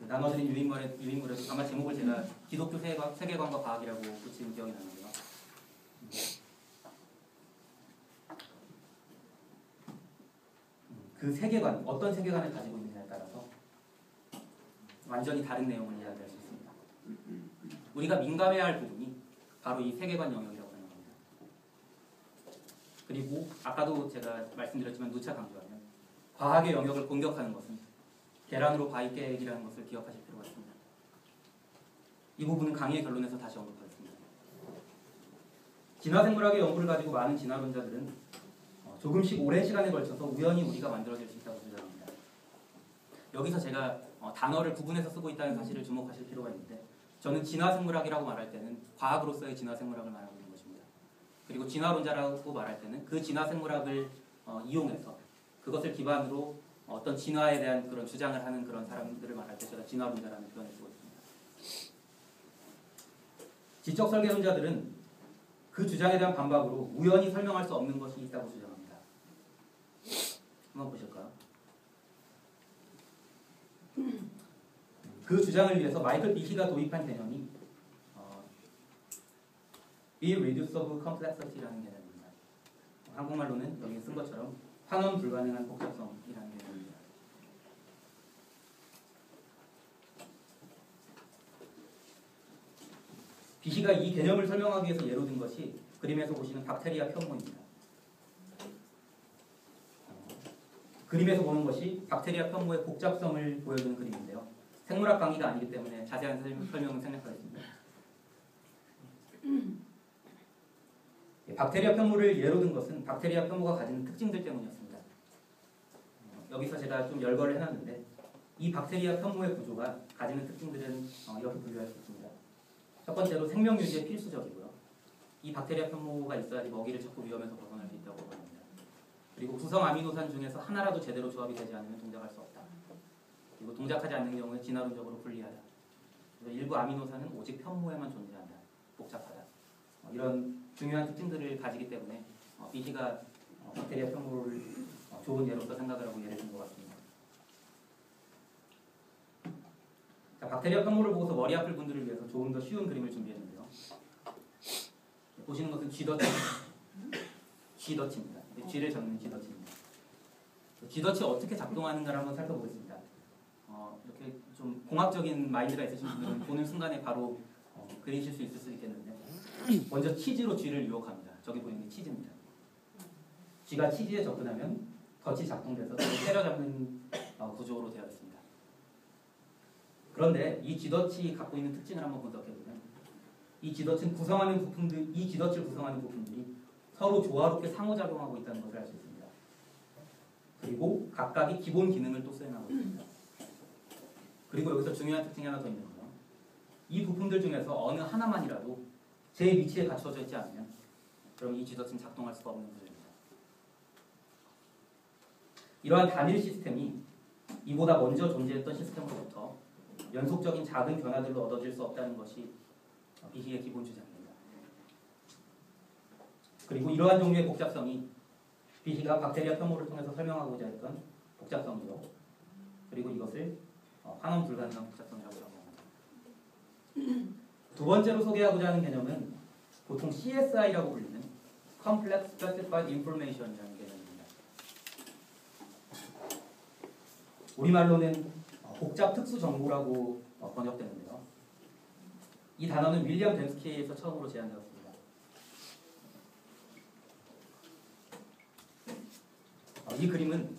나눠드린 유인물에서 아마 제목을 제가 기독교 세계관과 과학이라고 붙인 기억이 나는데요. 그 세계관, 어떤 세계관을 가지고 있느냐에 따라서 완전히 다른 내용을 이야기할 수 있습니다. 우리가 민감해야 할 부분이 바로 이 세계관 영역이라고 생각합니다. 그리고 아까도 제가 말씀드렸지만 누차 강조하면 과학의 영역을 공격하는 것은 계란으로 바위 깨기라는 것을 기억하실 필요가 있습니다. 이 부분은 강의의 결론에서 다시 언급하겠습니다. 진화생물학의 연구를 가지고 많은 진화론자들은 조금씩 오랜 시간에 걸쳐서 우연히 우리가 만들어질 수 있다고 주장합니다. 여기서 제가 단어를 구분해서 쓰고 있다는 사실을 주목하실 필요가 있는데 저는 진화생물학이라고 말할 때는 과학으로서의 진화생물학을 말하고 있는 것입니다. 그리고 진화론자라고 말할 때는 그 진화생물학을 이용해서 그것을 기반으로 어떤 진화에 대한 그런 주장을 하는 그런 사람들을 말할 때 제가 진화론자라는 표현을 쓰고 있습니다. 지적 설계론자들은 그 주장에 대한 반박으로 우연히 설명할 수 없는 것이 있다고 주장합니다. 한번 보실까요? 그 주장을 위해서 마이클 비히가 도입한 개념이 irreducible complexity라는 개념입니다. 한국말로는 여기 쓴 것처럼 환원 불가능한 복잡성이라는 개념입니다. 비히가 이 개념을 설명하기 위해서 예로 든 것이 그림에서 보시는 박테리아 편모입니다. 그림에서 보는 것이 박테리아 편모의 복잡성을 보여주는 그림인데요. 생물학 강의가 아니기 때문에 자세한 설명은 생략하겠습니다. 박테리아 편모를 예로 든 것은 박테리아 편모가 가지는 특징들 때문이었습니다. 여기서 제가 좀 열거를 해놨는데 이 박테리아 편모의 구조가 가지는 특징들은 이렇게 분류할 수 있습니다. 첫 번째로 생명 유지에 필수적이고요. 이 박테리아 편모가 있어야지 먹이를 찾고 위험에서 벗어날 수 있다고 합니다. 그리고 구성 아미노산 중에서 하나라도 제대로 조합이 되지 않으면 동작할 수 없다. 그리고 동작하지 않는 경우에 진화론적으로 불리하다. 그래서 일부 아미노산은 오직 편모에만 존재한다. 복잡하다. 이런 중요한 특징들을 가지기 때문에 비히가 박테리아 편모를 좋은 예로서 생각을 하고 예를 든 것 같습니다. 자, 박테리아 편모를 보고서 머리 아플 분들을 위해서 조금 더 쉬운 그림을 준비했는데요. 보시는 것은 쥐덫입니다. 쥐를 잡는 쥐덫입니다. 쥐덫이 어떻게 작동하는가를 한번 살펴보겠습니다. 이렇게 좀 공학적인 마인드가 있으신 분들은 보는 순간에 바로 그리실 수 있을 수 있겠는데 먼저 치즈로 쥐를 유혹합니다. 저기 보이는 게 치즈입니다. 쥐가 치즈에 접근하면 덫이 작동돼서 때려잡는 구조로 되어 있습니다. 그런데 이 쥐덫이 갖고 있는 특징을 한번 분석해보면 이 쥐덫을 구성하는 부품들이 서로 조화롭게 상호작용하고 있다는 것을 알 수 있습니다. 그리고 각각이 기본 기능을 또 수행하고 있습니다. 그리고 여기서 중요한 특징이 하나 더 있는 거예요. 이 부품들 중에서 어느 하나만이라도 제 위치에 갖춰져 있지 않으면 그럼 이 쥐덫은 작동할 수가 없는 구조입니다. 이러한 단일 시스템이 이보다 먼저 존재했던 시스템으로부터 연속적인 작은 변화들로 얻어질 수 없다는 것이 비히의 기본 주장입니다. 그리고 이러한 종류의 복잡성이 비히가 박테리아 편모를 통해서 설명하고자 했던 복잡성이죠. 그리고 이것을 환원 불가능한 복잡성이라고 합니다. 두 번째로 소개하고자 하는 개념은 보통 CSI라고 불리는 Complex Specified Information이라는 개념입니다. 우리말로는 복잡 특수 정보라고 번역되는데요. 이 단어는 윌리엄 댐스키에서 처음으로 제안되었습니다. 이 그림은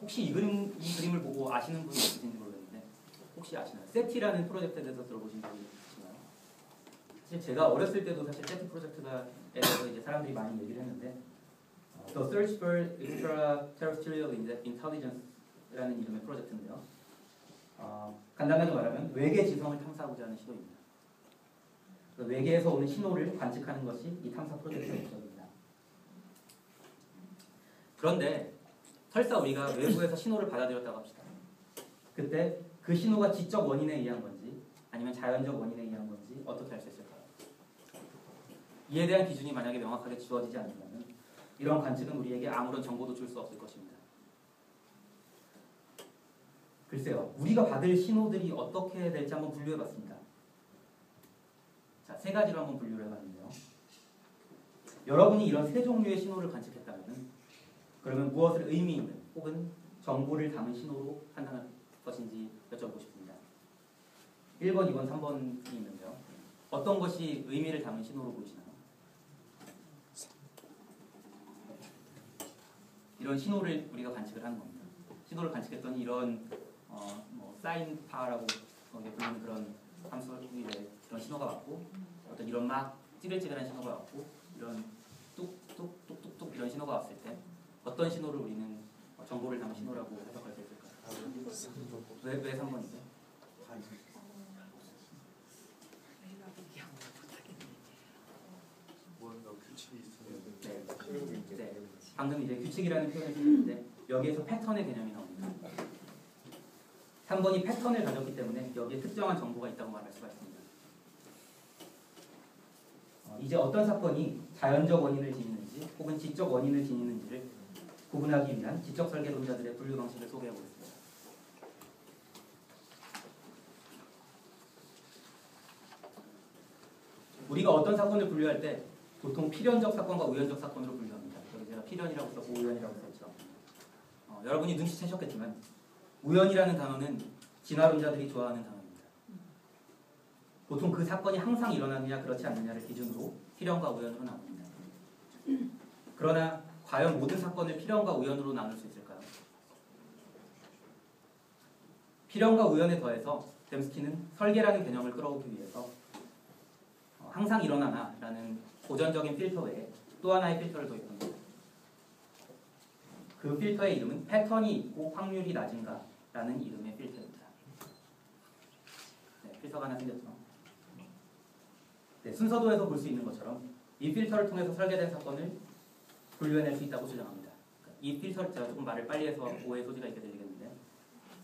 혹시 이 그림을 보고 아시는 분이 있으신지 모르겠는데 혹시 아시나요? 세티라는 프로젝트에 대해서 들어보신 분이 있으시나요? 사실 제가 어렸을 때도 사실 세티 프로젝트가 대해서 이제 사람들이 많이 얘기를 했는데 The Search for Extraterrestrial Intelligence라는 이름의 프로젝트인데요. 간단하게 말하면 외계 지성을 탐사하고자 하는 시도입니다. 외계에서 오는 신호를 관측하는 것이 이 탐사 프로젝트의 목적입니다. 그런데 설사 우리가 외부에서 신호를 받아들였다고 합시다. 그때 그 신호가 지적 원인에 의한 건지 아니면 자연적 원인에 의한 건지 어떻게 알 수 있을까요? 이에 대한 기준이 만약에 명확하게 주어지지 않는다면 이런 관측은 우리에게 아무런 정보도 줄 수 없을 것입니다. 글쎄요, 우리가 받을 신호들이 어떻게 될지 한번 분류해봤습니다. 자, 세 가지로 한번 분류를 해봤는데요. 여러분이 이런 세 종류의 신호를 관측했다면 그러면 무엇을 의미 있는 혹은 정보를 담은 신호로 판단할 것인지 여쭤보고 싶습니다. 1번, 2번, 3번이 있는데요. 어떤 것이 의미를 담은 신호로 보이시나요? 이런 신호를 우리가 관측을 하는 겁니다. 신호를 관측했더니 이런 사인파라고 부르는 그런 함수 그런 신호가 왔고 어떤 이런 막 찌글찌글한 신호가 왔고 이런 뚝뚝뚝뚝뚝 이런 신호가 왔을 때 어떤 신호를 우리는 정보를 담은 신호라고 해석할 수 있을까요? 왜 3번이죠? 뭔가 규칙이 있어야 네. 방금 이제 규칙이라는 표현을 쓰는데 여기에서 패턴의 개념이 나옵니다. 3번이 패턴을 가졌기 때문에 여기에 특정한 정보가 있다고 말할 수가 있습니다. 이제 어떤 사건이 자연적 원인을 지니는지 혹은 지적 원인을 지니는지를 구분하기 위한 지적 설계론자들의 분류 방식을 소개해 보겠습니다. 우리가 어떤 사건을 분류할 때 보통 필연적 사건과 우연적 사건으로 분류합니다. 여기 제가 필연이라고 썼고 우연이라고 썼죠. 여러분이 눈치채셨겠지만 우연이라는 단어는 진화론자들이 좋아하는 단어입니다. 보통 그 사건이 항상 일어나느냐 그렇지 않느냐를 기준으로 필연과 우연으로 나눕니다. 그러나 과연 모든 사건을 필연과 우연으로 나눌 수 있을까요? 필연과 우연에 더해서 댐스키는 설계라는 개념을 끌어오기 위해서 항상 일어나나 라는 고전적인 필터 외에 또 하나의 필터를 도입합니다. 그 필터의 이름은 패턴이 있고 확률이 낮은가 라는 이름의 필터입니다. 네, 필터가 하나 생겼죠. 네, 순서도에서 볼 수 있는 것처럼 이 필터를 통해서 설계된 사건을 분류해낼 수 있다고 주장합니다. 이 필터를 제가 조금 말을 빨리 해서 오해 소지가 있게 들리겠는데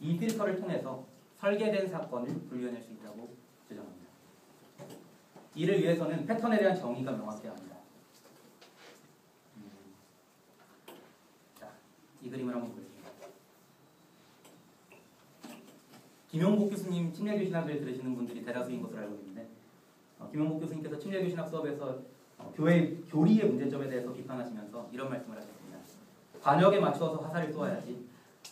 이 필터를 통해서 설계된 사건을 분류해낼 수 있다고 주장합니다. 이를 위해서는 패턴에 대한 정의가 명확해야 합니다. 자, 이 그림을 한번 보겠습니다. 김용복 교수님 침례교신학을 들으시는 분들이 대다수인 것으로 알고 있는데 김용복 교수님께서 침례교신학 수업에서 교회 교리의 문제점에 대해서 비판하시면서 이런 말씀을 하셨습니다. 관역에 맞추어서 화살을 쏘아야지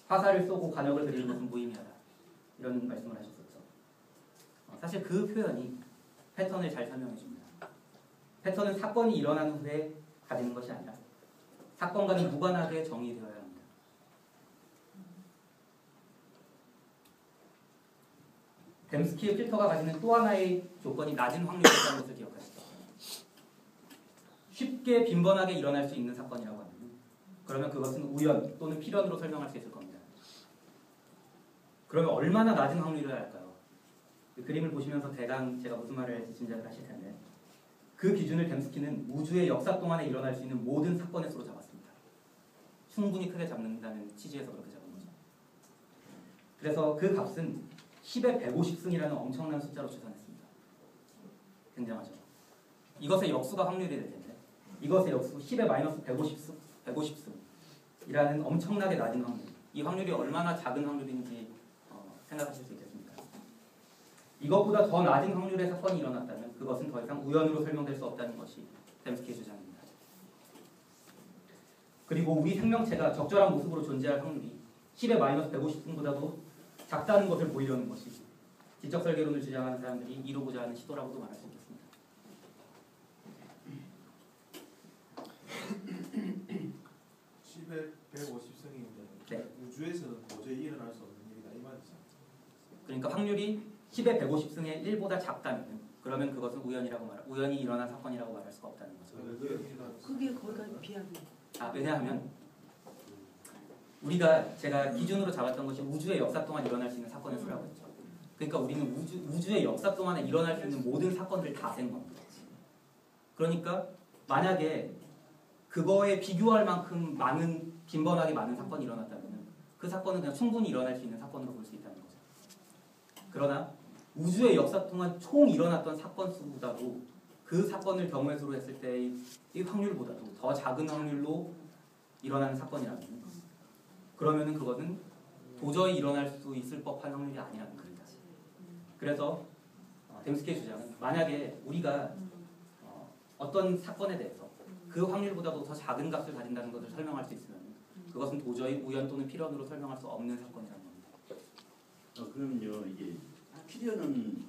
화살을 쏘고 관역을 그리는 것은 무의미하다. 이런 말씀을 하셨었죠. 사실 그 표현이 패턴을 잘 설명해 줍니다. 패턴은 사건이 일어난 후에 가지는 것이 아니라 사건과는 무관하게 정의되어야 합니다. 댐스키의 필터가 가지는 또 하나의 조건이 낮은 확률이라는 것을 기억하시죠. 쉽게 빈번하게 일어날 수 있는 사건이라고 하면 그러면 그것은 우연 또는 필연으로 설명할 수 있을 겁니다. 그러면 얼마나 낮은 확률이어야 할까요? 그 그림을 보시면서 대강 제가 무슨 말을 할지 짐작을 하실 텐데 그 기준을 댐스키는 우주의 역사 동안에 일어날 수 있는 모든 사건의 수로 잡았습니다. 충분히 크게 잡는다는 취지에서 그렇게 잡은 거죠. 그래서 그 값은 10의 150승이라는 엄청난 숫자로 추산했습니다. 굉장하죠. 이것의 역수가 확률이 될 텐데 이것의 역수 10의 마이너스 150승이라는 엄청나게 낮은 확률. 이 확률이 얼마나 작은 확률인지 생각하실 수 있겠습니다. 이것보다 더 낮은 확률의 사건이 일어났다면 그것은 더 이상 우연으로 설명될 수 없다는 것이 댐스키의 주장입니다. 그리고 우리 생명체가 적절한 모습으로 존재할 확률이 10의 마이너스 150승보다도 작다는 것을 보이려는 것이 지적 설계론을 주장하는 사람들이 이루고자 하는 시도라고도 말할 수 있겠습니다. 10에 150승인데 네. 우주에서는 도저히 일어날 수 없는 일이다 이 말이죠. 그러니까 확률이 10의 150승의 1보다 작다면 그러면 그것은 우연히 일어난 사건이라고 말할 수가 없다는 거죠. 그게 거기가 비약이. 왜냐하면 제가 기준으로 잡았던 것이 우주의 역사 동안 일어날 수 있는 사건의 수라고 했죠. 그러니까 우리는 우주의 역사 동안에 일어날 수 있는 모든 사건들을 다 센 겁니다. 그러니까 만약에 그거에 비교할 만큼 빈번하게 많은 사건이 일어났다면 그 사건은 그냥 충분히 일어날 수 있는 사건으로 볼 수 있다는 거죠. 그러나 우주의 역사 동안 총 일어났던 사건 수보다도 그 사건을 경우의 수로 했을 때의 이 확률보다도 더 작은 확률로 일어나는 사건이라면 그러면은 그것은 도저히 일어날 수 있을 법한 확률이 아니라는 겁니다. 그래서 댐스키의 주장은 만약에 우리가 어떤 사건에 대해서 그 확률보다도 더 작은 값을 가진다는 것을 설명할 수 있으면 그것은 도저히 우연 또는 필연으로 설명할 수 없는 사건이라는 겁니다. 그러면요 이게 필연은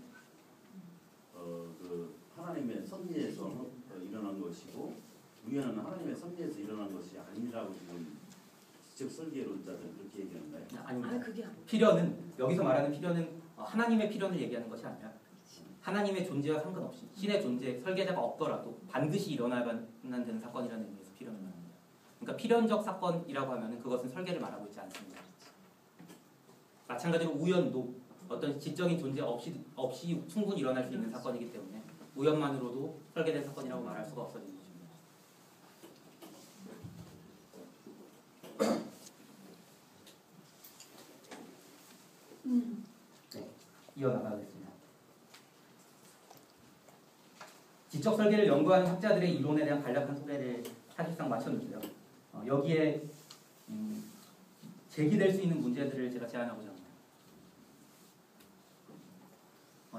그 하나님의 섭리에서 일어난 것이고 우연은 하나님의 섭리에서 일어난 것이 아니라고 지금 지적 설계론자들 그렇게 얘기하는가요? 아닙니다. 그게 아니에요. 필연은 여기서 말하는 필연은 하나님의 필연을 얘기하는 것이 아니라 하나님의 존재와 상관없이 신의 존재 설계자가 없더라도 반드시 일어나야만 되는 사건이라는 의미에서 필연을 말합니다. 그러니까 필연적 사건이라고 하면은 그것은 설계를 말하고 있지 않습니다. 마찬가지로 우연도 어떤 지적인 존재 없이 충분히 일어날 수 있는 사건이기 때문에 우연만으로도 설계된 사건이라고 말할 수가 없어지는 것입니다. 네, 이어나가겠습니다. 지적 설계를 연구하는 학자들의 이론에 대한 간략한 소개를 사실상 마쳤는데요. 여기에 제기될 수 있는 문제들을 제가 제안하고자 합니다.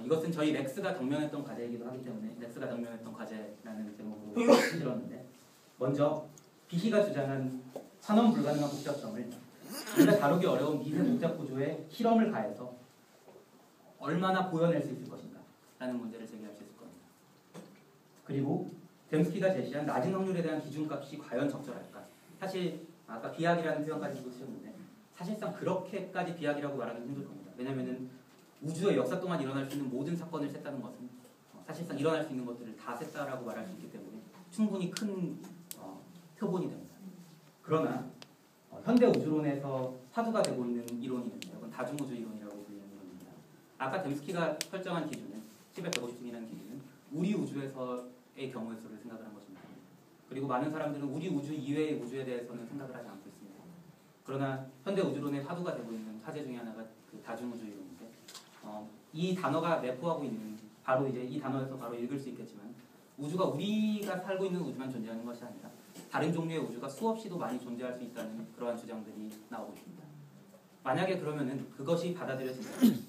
이것은 저희 렉스가 당면했던 과제이기도 하기 때문에 렉스가 당면했던 과제라는 제목으로 실었는데 먼저 비히가 주장한 선언 불가능한 복잡성을 우리가 다루기 어려운 미세 복잡 구조에 실험을 가해서 얼마나 보여낼 수 있을 것인가 라는 문제를 제기할 수 있을 겁니다. 그리고 댐스키가 제시한 낮은 확률에 대한 기준값이 과연 적절할까? 사실 아까 비약이라는 표현까지 쓰셨는데 사실상 그렇게까지 비약이라고 말하기는 힘들 겁니다. 왜냐하면 우주의 역사 동안 일어날 수 있는 모든 사건을 셌다는 것은 사실상 일어날 수 있는 것들을 다 셌다라고 말할 수 있기 때문에 충분히 큰 표본이 됩니다. 그러나 현대 우주론에서 화두가 되고 있는 이론이 있는데 그건 다중우주 이론이라고 불리는 이론입니다. 아까 댐스키가 설정한 기준은 10의 150승이라는 기준은 우리 우주에서의 경우의 수를 생각을 한 것입니다. 그리고 많은 사람들은 우리 우주 이외의 우주에 대해서는 생각을 하지 않고 있습니다. 그러나 현대 우주론의 화두가 되고 있는 화제 중에 하나가 그 다중우주 이론인데 이 단어가 내포하고 있는 바로 이제 이 단어에서 바로 읽을 수 있겠지만 우주가 우리가 살고 있는 우주만 존재하는 것이 아니라 다른 종류의 우주가 수없이도 많이 존재할 수 있다는 그러한 주장들이 나오고 있습니다. 만약에 그러면은 그것이 받아들여진다면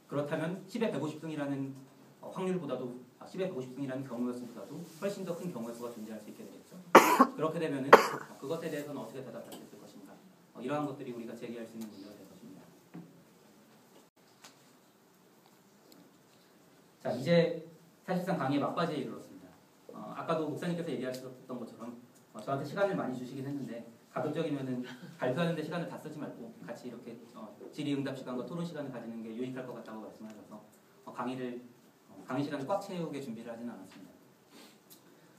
그렇다면 10의 150승이라는 확률보다도 10의 150승이라는 경우의 수보다도 훨씬 더 큰 경우의 수가 존재할 수 있게 되겠죠. 그렇게 되면은 그것에 대해서는 어떻게 대답할 수 있을 것인가? 이러한 것들이 우리가 제기할 수 있는 문제가 될 것입니다. 자, 이제 사실상 강의의 막바지에 이르렀습니다. 아까도 목사님께서 얘기하셨던 것처럼 저한테 시간을 많이 주시긴 했는데 가급적이면은 발표하는데 시간을 다 쓰지 말고 같이 이렇게 질의응답 시간과 토론 시간을 가지는 게 유익할 것 같다고 말씀하셔서 강의 시간을 꽉 채우게 준비를 하지는 않았습니다.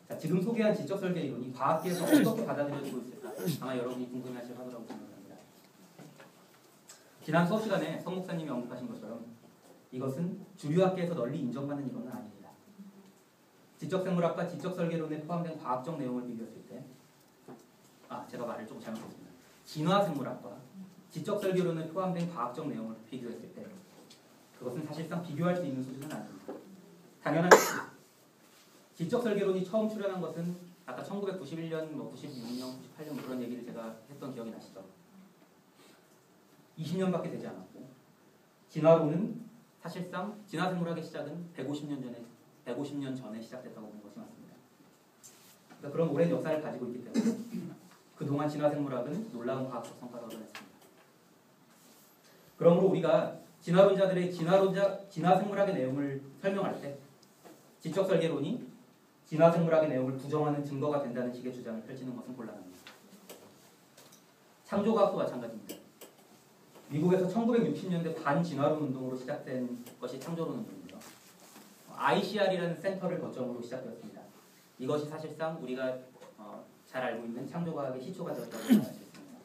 자, 지금 소개한 지적 설계 이론이 과학계에서 어떻게 받아들여지고 있을까? 아마 여러분이 궁금해하실 하더라고 생각합니다. 지난 수업 시간에 성 목사님이 언급하신 것처럼 이것은 주류학계에서 널리 인정받는 이론은 아닙니다. 지적생물학과 지적설계론에 포함된 과학적 내용을 비교했을 때 제가 말을 조금 잘못했습니다. 진화생물학과 지적설계론에 포함된 과학적 내용을 비교했을 때 그것은 사실상 비교할 수 있는 수준은 아닙니다. 당연한 지적설계론이 처음 출현한 것은 아까 1991년, 96년, 98년 그런 얘기를 제가 했던 기억이 나시죠? 20년밖에 되지 않았고 진화론은 사실상 진화생물학의 시작은 150년 전에 시작됐다고 보는 것이 맞습니다. 그러니까 그런 오랜 역사를 가지고 있기 때문에 그동안 진화생물학은 놀라운 과학적 성과를 얻어냈습니다. 그러므로 우리가 진화론자들의 진화생물학의 내용을 설명할 때 지적설계론이 진화생물학의 내용을 부정하는 증거가 된다는 식의 주장을 펼치는 것은 곤란합니다. 창조과학도 마찬가지입니다. 미국에서 1960년대 반진화론 운동으로 시작된 것이 창조론 운동입니다. ICR이라는 센터를 거점으로 시작되었습니다. 이것이 사실상 우리가 잘 알고 있는 창조과학의 시초가 되었다고 말할 수 있습니다.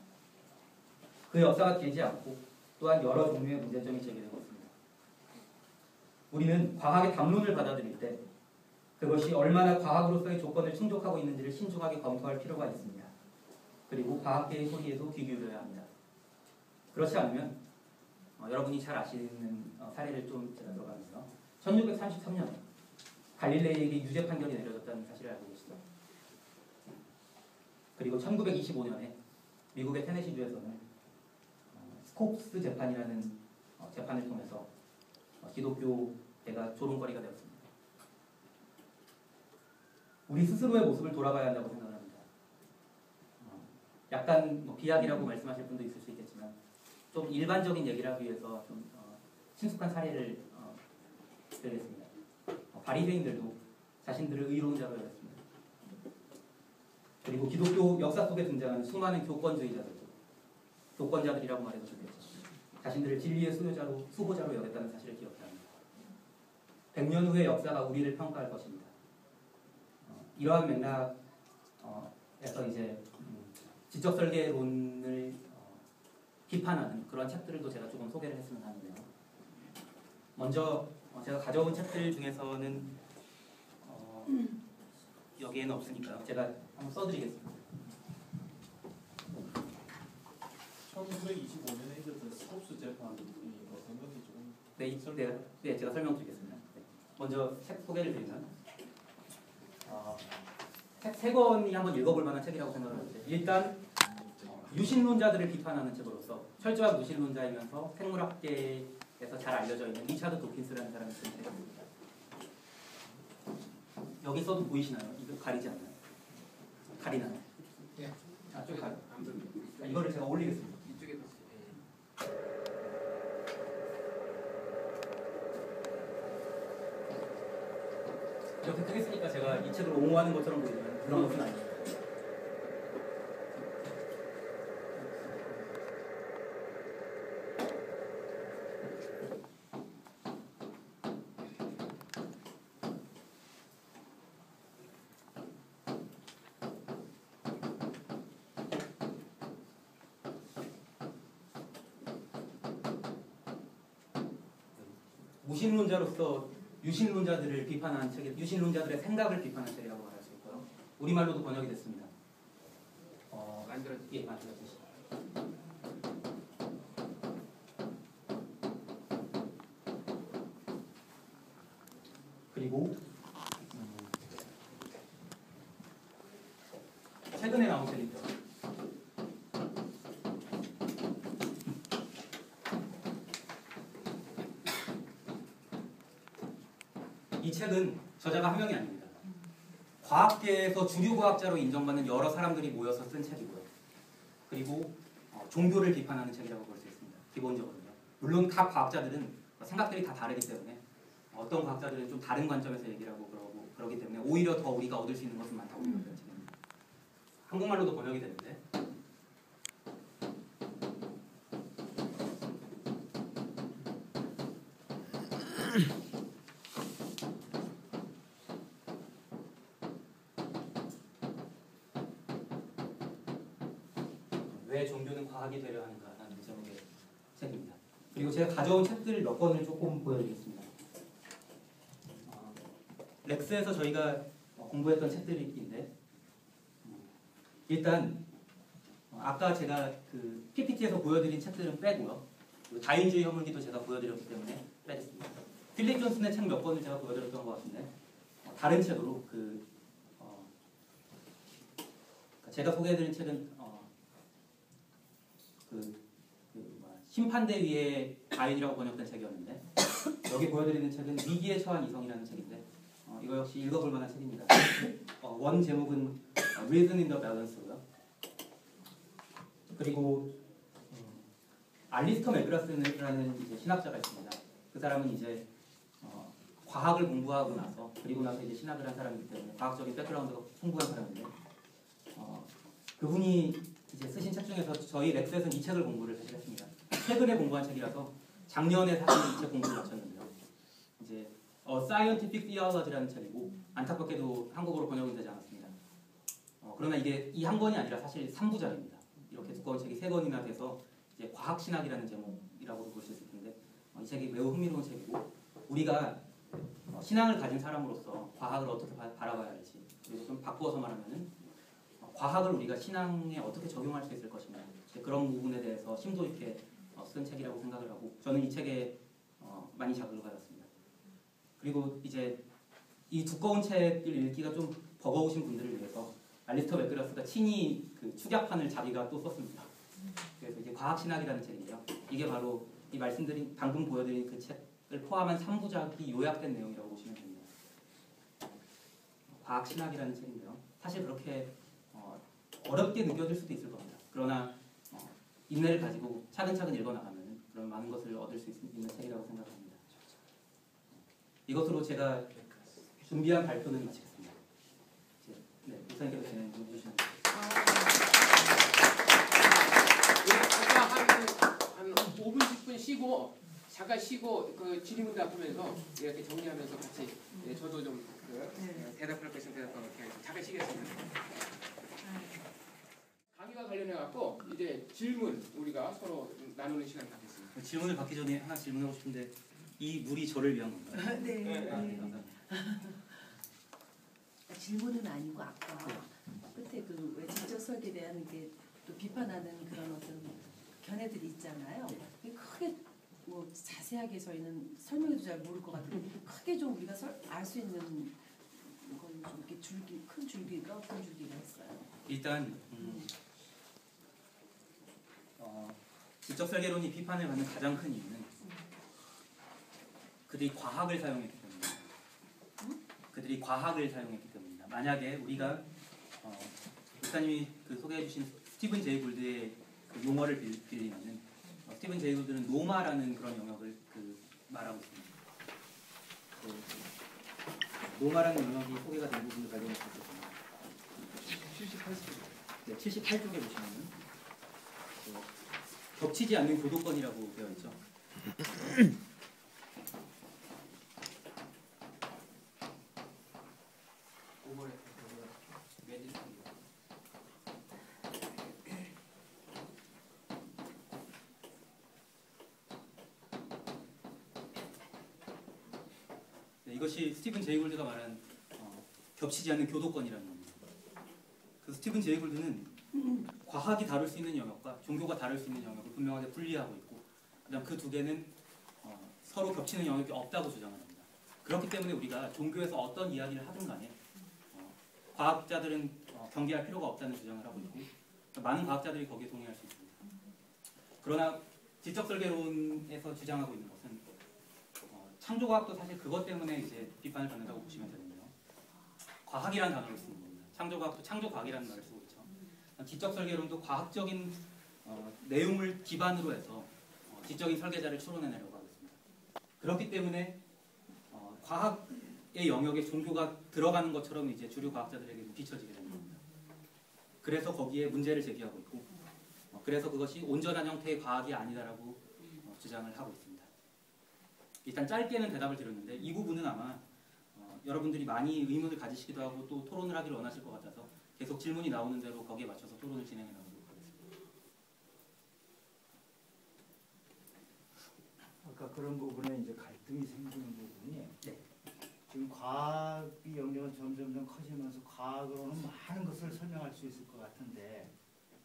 그 역사가 길지 않고 또한 여러 종류의 문제점이 제기되고 있습니다. 우리는 과학의 담론을 받아들일 때 그것이 얼마나 과학으로서의 조건을 충족하고 있는지를 신중하게 검토할 필요가 있습니다. 그리고 과학계의 소리에도 귀 기울여야 합니다. 그렇지 않으면 여러분이 잘 아시는 사례를 좀 제가 들어가면서 1633년 갈릴레이에게 유죄 판결이 내려졌다는 사실을 알고 계시죠. 그리고 1925년에 미국의 테네시주에서는 스콥스 재판이라는 재판을 통해서 기독교계가 조롱거리가 되었습니다. 우리 스스로의 모습을 돌아봐야 한다고 생각합니다. 약간 비약이라고 말씀하실 분도 있을 수 있겠지만 좀 일반적인 얘기를 하기 위해서 좀 친숙한 사례를 드리겠습니다. 바리새인들도 자신들을 의로운 자로 여겼습니다. 그리고 기독교 역사 속에 등장하는 수많은 교권주의자들도 교권자들이라고 말해도 좋겠죠. 자신들을 진리의 수호자로 여겼다는 사실을 기억해야 합니다. 100년 후의 역사가 우리를 평가할 것입니다. 이러한 맥락에서 이제 지적설계론을 비판하는 그런 책들도 제가 조금 소개를 했으면 하는데요. 먼저 제가 가져온 책들 중에서는 여기에는 없으니까요. 제가 한번 써드리겠습니다. 1925년에 있었던 스콥스 재판이 어떤 건지 조금 네, 제가 설명드리겠습니다. 네. 먼저 책 소개를 드리면 책 3권이 한번 읽어볼 만한 책이라고 생각하는데 일단 유신론자들을 비판하는 책으로서 철저한 무신론자이면서 생물학계에서 잘 알려져 있는 리차드 도킨스라는 사람이 쓴 책입니다. 여기 써도 보이시나요? 이거 가리지 않나요? 가리나요? 예. 좀 가리. 이거를 제가 올리겠습니다. 이쪽에 이렇게 크게 쓰니까 제가 이 책을 옹호하는 것처럼 보이지만 그런 것은 아닙니다. 무신론자로서 유신론자들을 비판하는 책, 유신론자들의 생각을 비판하는 책이라고 말할 수 있고요. 우리말로도 번역이 됐습니다. 만들어진 예, 만들어지시. 그리고 최근에 나온 책이죠. 이 책은 저자가 한 명이 아닙니다. 과학계에서 주류 과학자로 인정받는 여러 사람들이 모여서 쓴 책이고요. 그리고 종교를 비판하는 책이라고 볼 수 있습니다. 기본적으로요. 물론 각 과학자들은 생각들이 다 다르기 때문에 어떤 과학자들은 좀 다른 관점에서 얘기를 하고 그러기 때문에 오히려 더 우리가 얻을 수 있는 것은 많다고 생각해요. 한국말로도 번역이 되는데 왜 종교는 과학이 되려 하는가라는 제목의 책입니다. 그리고 제가 가져온 책들 몇 권을 조금 보여드리겠습니다. 렉스에서 저희가 공부했던 책들인데 일단 아까 제가 그 PPT에서 보여드린 책들은 빼고요. 자연주의 혐오기도 제가 보여드렸기 때문에 빼겠습니다. 필립 존슨의 책 몇 권을 제가 보여드렸던 것 같은데 다른 책으로 제가 소개해드린 책은 심판대 위의 자연이라고 번역된 책이었는데 여기 보여드리는 책은 위기에 처한 이성이라는 책인데 이거 역시 읽어볼 만한 책입니다. 원 제목은 Reason in the Balance고요. 그리고 알리스터 맥그라스라는 이제 신학자가 있습니다. 그 사람은 이제 과학을 공부하고 나서 그리고 나서 이제 신학을 한 사람이기 때문에 과학적인 백그라운드가 풍부한 사람인데 그분이 이제 쓰신 책 중에서 저희 렉스에서는 이 책을 공부를 사실 했습니다. 최근에 공부한 책이라서 작년에 사실 이 책 공부를 마쳤는데요. 이제 Scientific Theology라는 책이고 안타깝게도 한국어로 번역은 되지 않았습니다. 그러나 이게 이 한 권이 아니라 사실 3부작입니다. 이렇게 두꺼운 책이 3권이나 돼서 이제 과학신학이라는 제목이라고도 볼 수 있을 텐데 이 책이 매우 흥미로운 책이고 우리가 신앙을 가진 사람으로서 과학을 어떻게 바라봐야 할지 그리고 좀 바꾸어서 말하면은 과학을 우리가 신앙에 어떻게 적용할 수 있을 것인가 그런 부분에 대해서 심도 있게 쓴 책이라고 생각을 하고 저는 이 책에 많이 자극을 받았습니다. 그리고 이제 이 두꺼운 책을 읽기가 좀 버거우신 분들을 위해서 알리스터 맥그라스가 친히 그 축약판을 자기가 또 썼습니다. 그래서 이게 과학신학이라는 책인데요. 이게 바로 이 말씀드린 방금 보여드린 그 책을 포함한 3부작이 요약된 내용이라고 보시면 됩니다. 과학신학이라는 책인데요. 사실 그렇게 어렵게 느껴질 수도 있을 겁니다. 그러나 인내를 가지고 차근차근 읽어나가면 그런 많은 것을 얻을 수 있는 책이라고 생각합니다. 이것으로 제가 준비한 발표는 마치겠습니다. 네, 목사님께서 진행 좀 해주시면 한 5분 10분 쉬고 잠깐 쉬고 그 질의응답 하면서 이렇게 정리하면서 같이 저도 좀 대답할 것은 대답하고 이렇게 하겠습니다. 잠깐 쉬겠습니다. 강의와 관련해 갖고 이제 질문 우리가 서로 나누는 시간 갖겠습니다. 질문을 받기 전에 하나 질문하고 싶은데 이 물이 저를 위한 건가요? 네. 네, 감사합니다. 질문은 아니고 아까 끝에 그 왜 지적 설계에 대한 게 또 비판하는 그런 어떤 견해들이 있잖아요. 크게 뭐 자세하게 저희는 설명해도 잘 모를 것 같은데 크게 좀 우리가 알 수 있는 건 좀 이렇게 줄기 큰 줄기가 어떤 줄기가 있어요. 일단 지적 설계론이 비판을 받는 가장 큰 이유는 그들이 과학을 사용했기 때문입니다. 그들이 과학을 사용했기 때문입니다. 만약에 우리가 목사님이 그 소개해주신 스티븐 제이 골드의 그 용어를 빌리면은 스티븐 제이 골드는 노마라는 그런 영역을 말하고 있습니다. 노마라는 영역이 소개가 된 부분을 발견했었습니다. 78쪽. 네, 78쪽에 보시면은 겹치지 않는 교도권이라고 되어 있죠. 네, 이것이 스티븐 제이 골드가 말한 겹치지 않는 교도권이라는 겁니다. 그 스티븐 제이 골드는 과학이 다룰 수 있는 영역과 종교가 다룰 수 있는 영역을 분명하게 분리하고 있고 그다음 그 두 개는 서로 겹치는 영역이 없다고 주장을 합니다. 그렇기 때문에 우리가 종교에서 어떤 이야기를 하든 간에 과학자들은 경계할 필요가 없다는 주장을 하고 있고 많은 과학자들이 거기에 동의할 수 있습니다. 그러나 지적 설계론에서 주장하고 있는 것은 창조과학도 사실 그것 때문에 이제 비판을 받는다고 보시면 되는데요. 과학이라는 단어를 쓰는 겁니다. 창조과학도 창조과학이라는 말을 쓰고 있죠. 지적 설계론도 과학적인 내용을 기반으로 해서 지적인 설계자를 추론해내려고 하고 있습니다. 그렇기 때문에 과학의 영역에 종교가 들어가는 것처럼 이제 주류 과학자들에게 비춰지게 되는 겁니다. 그래서 거기에 문제를 제기하고 있고 그래서 그것이 온전한 형태의 과학이 아니다라고 주장을 하고 있습니다. 일단 짧게는 대답을 드렸는데 이 부분은 아마 여러분들이 많이 의문을 가지시기도 하고 또 토론을 하기를 원하실 것 같아서 계속 질문이 나오는 대로 거기에 맞춰서 토론을 진행해 나가도록 하겠습니다. 아까 그런 부분에 이제 갈등이 생기는 부분이 네. 지금 과학의 영역은 점점 커지면서 과학으로는 많은 것을 설명할 수 있을 것 같은데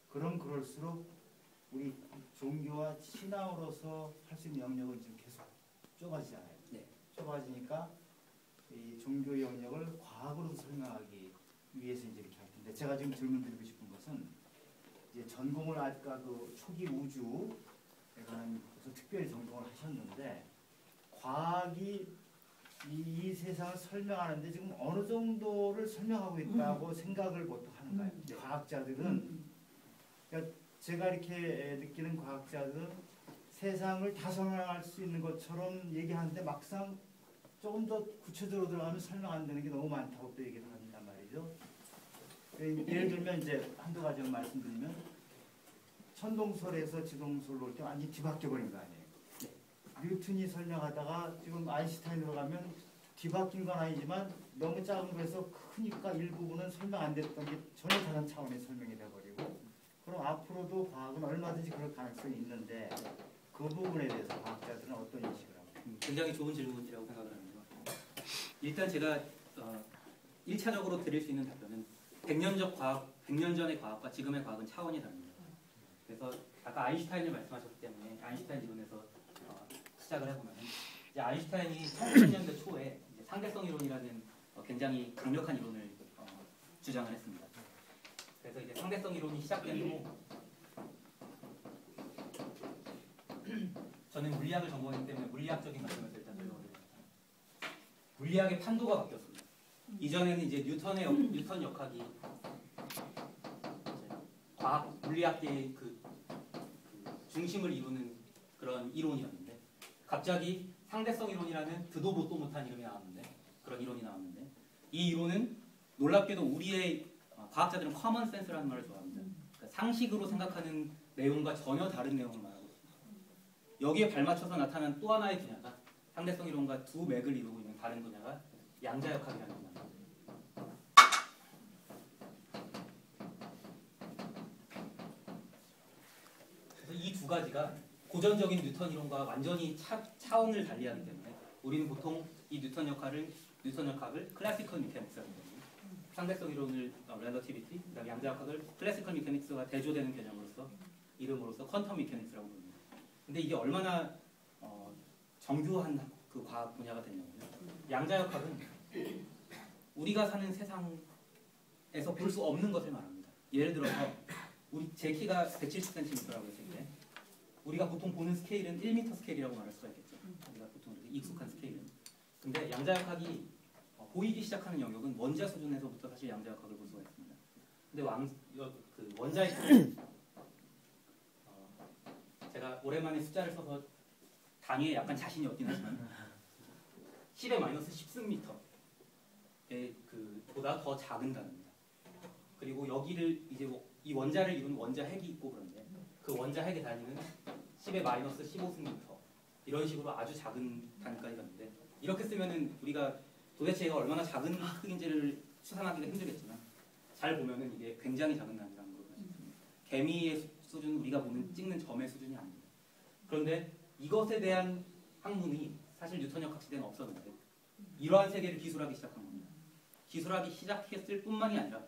그럴수록 우리 종교와 신앙으로서 할 수 있는 영역은 지금 계속 좁아지잖아요. 네. 좁아지니까 이 종교 영역을 과학으로 설명하기 위해서 이제 이렇게 할 텐데 제가 지금 질문드리고 싶은 것은 이제 전공을 아까 그 초기 우주에 관한 것을 특별히 전공을 하셨는데 과학이 이 세상을 설명하는데 지금 어느 정도를 설명하고 있다고 생각을 보통 하는가요? 과학자들은 그러니까 제가 이렇게 느끼는 과학자들은 세상을 다 설명할 수 있는 것처럼 얘기하는데 막상 조금 더 구체적으로 들어가면 설명 안 되는 게 너무 많다고 또 얘기를 한단 말이죠. 예를 들면 이제 한두 가지만 말씀드리면 천동설에서 지동설로 올 때 완전히 뒤바뀌어 버린 거 아니에요. 뉴턴이 설명하다가 지금 아인슈타인으로 가면 뒤바뀐 건 아니지만 너무 작은 거에서 크니까 일부분은 설명 안 됐던 게 전혀 다른 차원의 설명이 돼버리고 그럼 앞으로도 과학은 얼마든지 그럴 가능성이 있는데 그 부분에 대해서 과학자들은 어떤 인식을 하고 있습니까? 굉장히 좋은 질문이라고 생각을 합니다. 일단 제가 1차적으로 드릴 수 있는 답변은 100년 전의 과학과 지금의 과학은 차원이 다릅니다. 그래서 아까 아인슈타인을 말씀하셨기 때문에 아인슈타인 이론에서 시작을 해보면 이제 아인슈타인이 1900년대 초에 이제 상대성 이론이라는 굉장히 강력한 이론을 주장을 했습니다. 그래서 이제 상대성 이론이 시작된 후 저는 물리학을 전공했기 때문에 물리학적인 관점에서 일단 설명드립니다. 물리학의 판도가 바뀌었습니다. 이전에는 이제 뉴턴 역학이 과학 물리학계의 그 중심을 이루는 그런 이론이었는데 갑자기 상대성 이론이라는 듣도 보도 못한 이름이 나왔는데 그런 이론이 나왔는데 이 이론은 놀랍게도 우리의 과학자들은 커먼 센스라는 말을 좋아합니다. 그러니까 상식으로 생각하는 내용과 전혀 다른 내용을 말하고 있습니다. 여기에 발맞춰서 나타난 또 하나의 분야가 상대성 이론과 두 맥을 이루고 있는 다른 분야가 양자역학이라는 분야입니다. 그래서 이 두 가지가 고전적인 뉴턴 이론과 완전히 차원을 달리하기 때문에 우리는 보통 이 뉴턴 역학을 클래시컬 미케닉스라고 합니다. 상대성 이론을 렐러티비티, 그다음에 양자역학을 클래시컬 미케닉스와 대조되는 개념으로서 이름으로서 퀀텀 미케닉스라고 부릅니다. 근데 이게 얼마나 정교한 그 과학 분야가 됐냐면요. 양자역학은 우리가 사는 세상에서 볼 수 없는 것을 말합니다. 예를 들어서 제 키가 170cm라고 했을 때 우리가 보통 보는 스케일은 1m 스케일이라고 말할 수가 있겠죠. 우리가 보통 익숙한 스케일은. 근데 양자역학이 보이기 시작하는 영역은 원자 수준에서부터 사실 양자역학을 볼 수가 있습니다. 근데 원자의 제가 오랜만에 숫자를 써서 단위에 약간 자신이 없긴 하지만 10의 마이너스 10승미터의 보다 더 작은 단위입니다. 그리고 여기를 이제 이 원자를 이루는 원자 핵이 있고 그런데 그 원자 핵의 단위는 10의 마이너스 15승미터 이런 식으로 아주 작은 단위까지 갔는데 이렇게 쓰면은 우리가 도대체 얘가 얼마나 작은 크기인지를 추산하기가 힘들겠지만 잘 보면은 이게 굉장히 작은 단위라는 걸 볼 수 있습니다. 개미의 수준 우리가 찍는 점의 수준이 아닙니다. 그런데 이것에 대한 학문이 사실 뉴턴 역학 시대는 없었는데 이러한 세계를 기술하기 시작한 겁니다. 기술하기 시작했을 뿐만이 아니라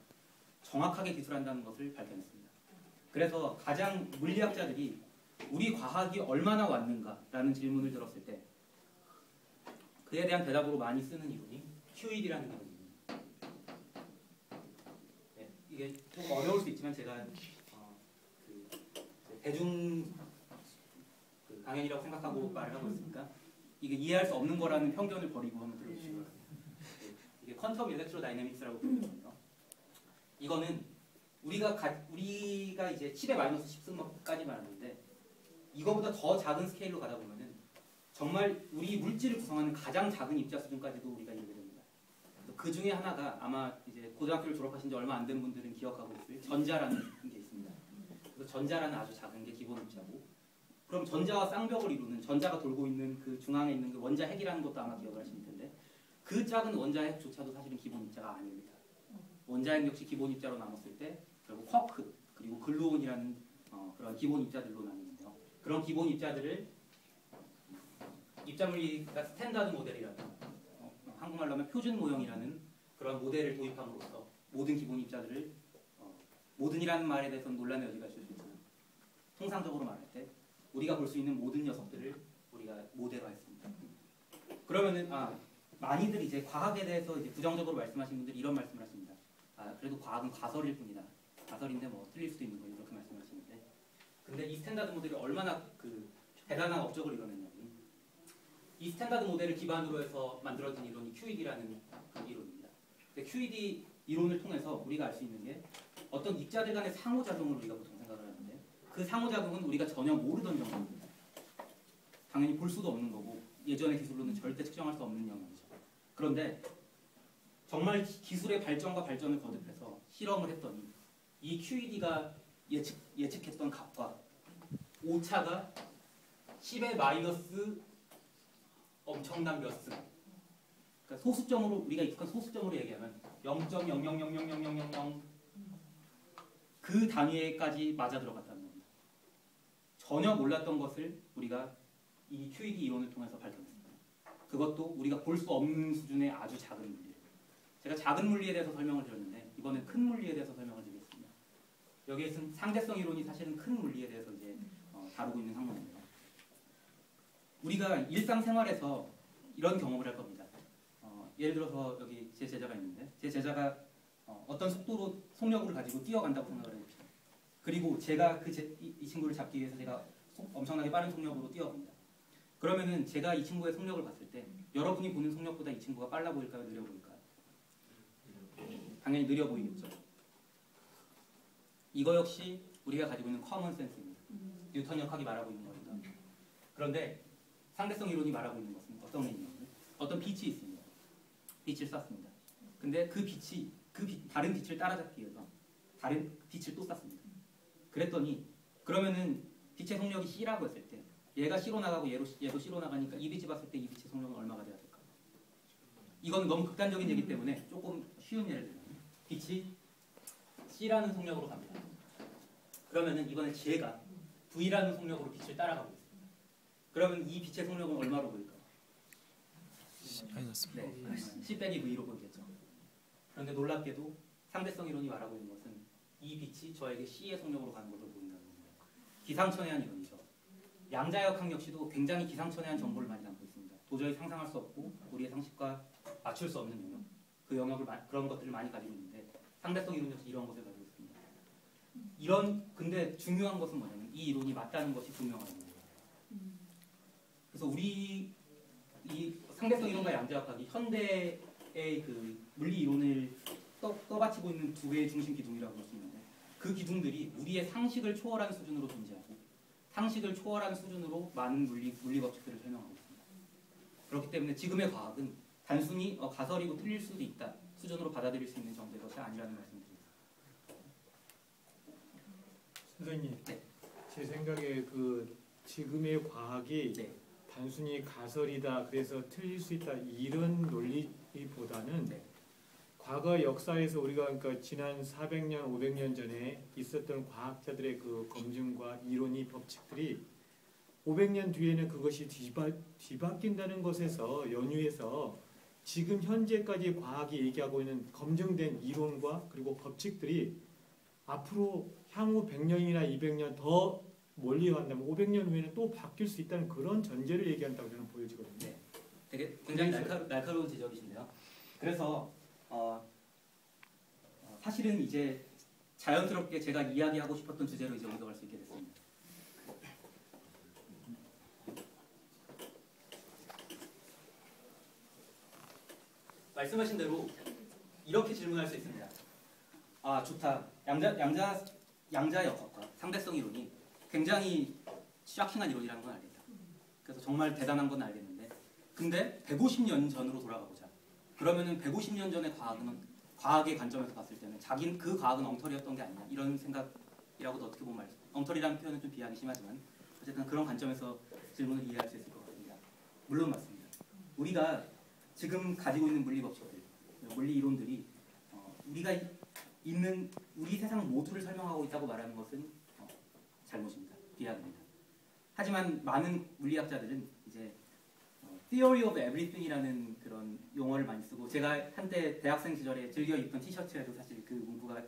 정확하게 기술한다는 것을 발견했습니다. 그래서 가장 물리학자들이 우리 과학이 얼마나 왔는가라는 질문을 들었을 때 그에 대한 대답으로 많이 쓰는 이론이 QED라는 이론입니다. 네, 이게 좀 어려울 수 있지만 제가 대중 강연이라고 생각하고 말을 하고 있으니까 이게 이해할 수 없는 거라는 편견을 버리고 한번 들어주시기 바랍니다. 이게 퀀텀 일렉트로다이내믹스라고 부르거든요. 이거는 우리가 이제 10의 마이너스 10승까지 말하는데 이거보다 더 작은 스케일로 가다 보면은 정말 우리 물질을 구성하는 가장 작은 입자 수준까지도 우리가 이르게 됩니다. 그 중에 하나가 아마 이제 고등학교를 졸업하신 지 얼마 안 된 분들은 기억하고 있을 전자라는 게 있습니다. 그래서 전자라는 아주 작은 게 기본 입자고 그럼 전자와 쌍벽을 이루는 전자가 돌고 있는 그 중앙에 있는 그 원자 핵이라는 것도 아마 기억을 하실 텐데 그 작은 원자 핵조차도 사실은 기본 입자가 아닙니다. 원자 핵 역시 기본 입자로 나눴을 때 결국 쿼크 그리고 글루온이라는 그런 기본 입자들로 나뉘는데요. 그런 기본 입자들을 입자물리가 스탠다드 모델이라는 한국말로 하면 표준 모형이라는 그런 모델을 도입함으로써 모든 기본 입자들을 모든이라는 말에 대해서는 논란의 여지가 있을 수 있지만 통상적으로 말할 때 우리가 볼 수 있는 모든 녀석들을 우리가 모델화했습니다. 그러면은 많이들 이제 과학에 대해서 이제 부정적으로 말씀하시는 분들이 이런 말씀을 하십니다. 그래도 과학은 가설일 뿐이다. 가설인데 뭐 틀릴 수도 있는 거예요. 이렇게 말씀하시는데 근데 이 스탠다드 모델이 얼마나 대단한 업적을 이뤄냈냐면 이 스탠다드 모델을 기반으로 해서 만들어진 이론이 QED라는 그 이론입니다. 근데 QED 이론을 통해서 우리가 알 수 있는 게 어떤 입자들 간의 상호작용을 우리가 보통 생각을 하는데 그 상호작용은 우리가 전혀 모르던 영역입니다. 당연히 볼 수도 없는 거고 예전의 기술로는 절대 측정할 수 없는 영역이죠. 그런데 정말 기술의 발전과 발전을 거듭해서 실험을 했더니 이 QED가 예측했던 값과 오차가 10의 마이너스 엄청난 몇 승. 그러니까 소수점으로 우리가 익숙한 소수점으로 얘기하면 0.00000000 그 단위에까지 맞아 들어갔다는 겁니다. 전혀 몰랐던 것을 우리가 이 QED 이론을 통해서 밝혀냈습니다. 그것도 우리가 볼 수 없는 수준의 아주 작은 물리. 제가 작은 물리에 대해서 설명을 드렸는데 이번엔 큰 물리에 대해서 설명을 드리겠습니다. 여기에서 상대성 이론이 사실은 큰 물리에 대해서 이제 다루고 있는 학문인데요. 우리가 일상생활에서 이런 경험을 할 겁니다. 예를 들어서 여기 제 제자가 있는데 제 제자가 어떤 속도로 속력을 가지고 뛰어간다고 생각을 해봅시다. 그리고 제가 이 친구를 잡기 위해서 제가 엄청나게 빠른 속력으로 뛰어갑니다. 그러면은 제가 이 친구의 속력을 봤을 때 여러분이 보는 속력보다 이 친구가 빨라 보일까요? 느려 보일까요? 당연히 느려 보이겠죠. 이거 역시 우리가 가지고 있는 커먼 센스입니다. 뉴턴 역학이 말하고 있는 겁니다. 그런데 상대성 이론이 말하고 있는 것은 어떤 의미냐면 어떤 빛이 있습니다. 빛을 쐈습니다. 근데 그 빛이 다른 빛을 따라잡기 위해서 다른 빛을 또 쐈습니다. 그랬더니 그러면은 빛의 속력이 C라고 했을 때 얘가 C로 나가고 얘도 C로 나가니까 이 빛이 봤을 때 이 빛의 속력은 얼마가 돼야 될까요? 이건 너무 극단적인 얘기 때문에 조금 쉬운 예를 들면 빛이 C라는 속력으로 갑니다. 그러면은 이번에 제가 V라는 속력으로 빛을 따라가고 있습니다. 그러면 이 빛의 속력은 얼마로 보일까요? 네, C 빼기 V로 보이겠죠. 그런데 놀랍게도 상대성 이론이 말하고 있는 것은 이 빛이 저에게 C의 속력으로 가는 것으로 보인다는 겁니다. 기상천외한 이론이죠. 양자역학 역시도 굉장히 기상천외한 정보를 많이 담고 있습니다. 도저히 상상할 수 없고 우리의 상식과 맞출 수 없는 영역, 그 영역을 그런 것들을 많이 가지고 있는데 상대성 이론 역시 이런 것을 가지고 있습니다. 근데 중요한 것은 뭐냐면 이 이론이 맞다는 것이 분명한 거예요. 그래서 이 상대성 이론과 양자역학이 현대의 그 물리 이론을 떠받치고 있는 두 개의 중심 기둥이라고 볼 수 있는데 그 기둥들이 우리의 상식을 초월한 수준으로 존재하고 상식을 초월한 수준으로 많은 물리 법칙들을 설명하고 있습니다. 그렇기 때문에 지금의 과학은 단순히 가설이고 틀릴 수도 있다 수준으로 받아들일 수 있는 정도의 것이 아니라는 말씀드립니다. 선생님, 네. 제 생각에 그 지금의 과학이 네. 단순히 가설이다 그래서 틀릴 수 있다 이런 논리보다는 네. 과거 역사에서 우리가 그러니까 지난 400년, 500년 전에 있었던 과학자들의 그 검증과 이론이 법칙들이 500년 뒤에는 그것이 뒤바뀐다는 것에서 연유해서 지금 현재까지 과학이 얘기하고 있는 검증된 이론과 그리고 법칙들이 앞으로 향후 100년이나 200년 더 멀리 간다면 500년 후에는 또 바뀔 수 있다는 그런 전제를 얘기한다고 저는 보여지거든요. 네. 되게 굉장히 날카로운 지적이신데요. 그래서 사실은 이제 자연스럽게 제가 이야기하고 싶었던 주제로 이제 옮겨갈 수 있게 됐습니다. 말씀하신 대로 이렇게 질문할 수 있습니다. 아 좋다. 양자역학과 상대성 이론이 굉장히 샤킹한 이론이라는 건 알겠다. 그래서 정말 대단한 건 알겠는데 근데 150년 전으로 돌아가보자. 그러면은 150년 전의 과학의 관점에서 봤을 때는 그 과학은 엉터리였던 게 아니냐 이런 생각이라고도 어떻게 보면 엉터리라는 표현은 좀 비하기 심하지만 어쨌든 그런 관점에서 질문을 이해할 수 있을 것 같습니다. 물론 맞습니다. 우리가 지금 가지고 있는 물리 법칙들, 물리 이론들이 우리가 있는 우리 세상 모두를 설명하고 있다고 말하는 것은 잘못입니다. 비하입니다. 하지만 많은 물리학자들은 이제 Theory of Everything이라는 그런 용어를 많이 쓰고 제가 한때 대학생 시절에 즐겨 입던 티셔츠에도 사실 그 문구가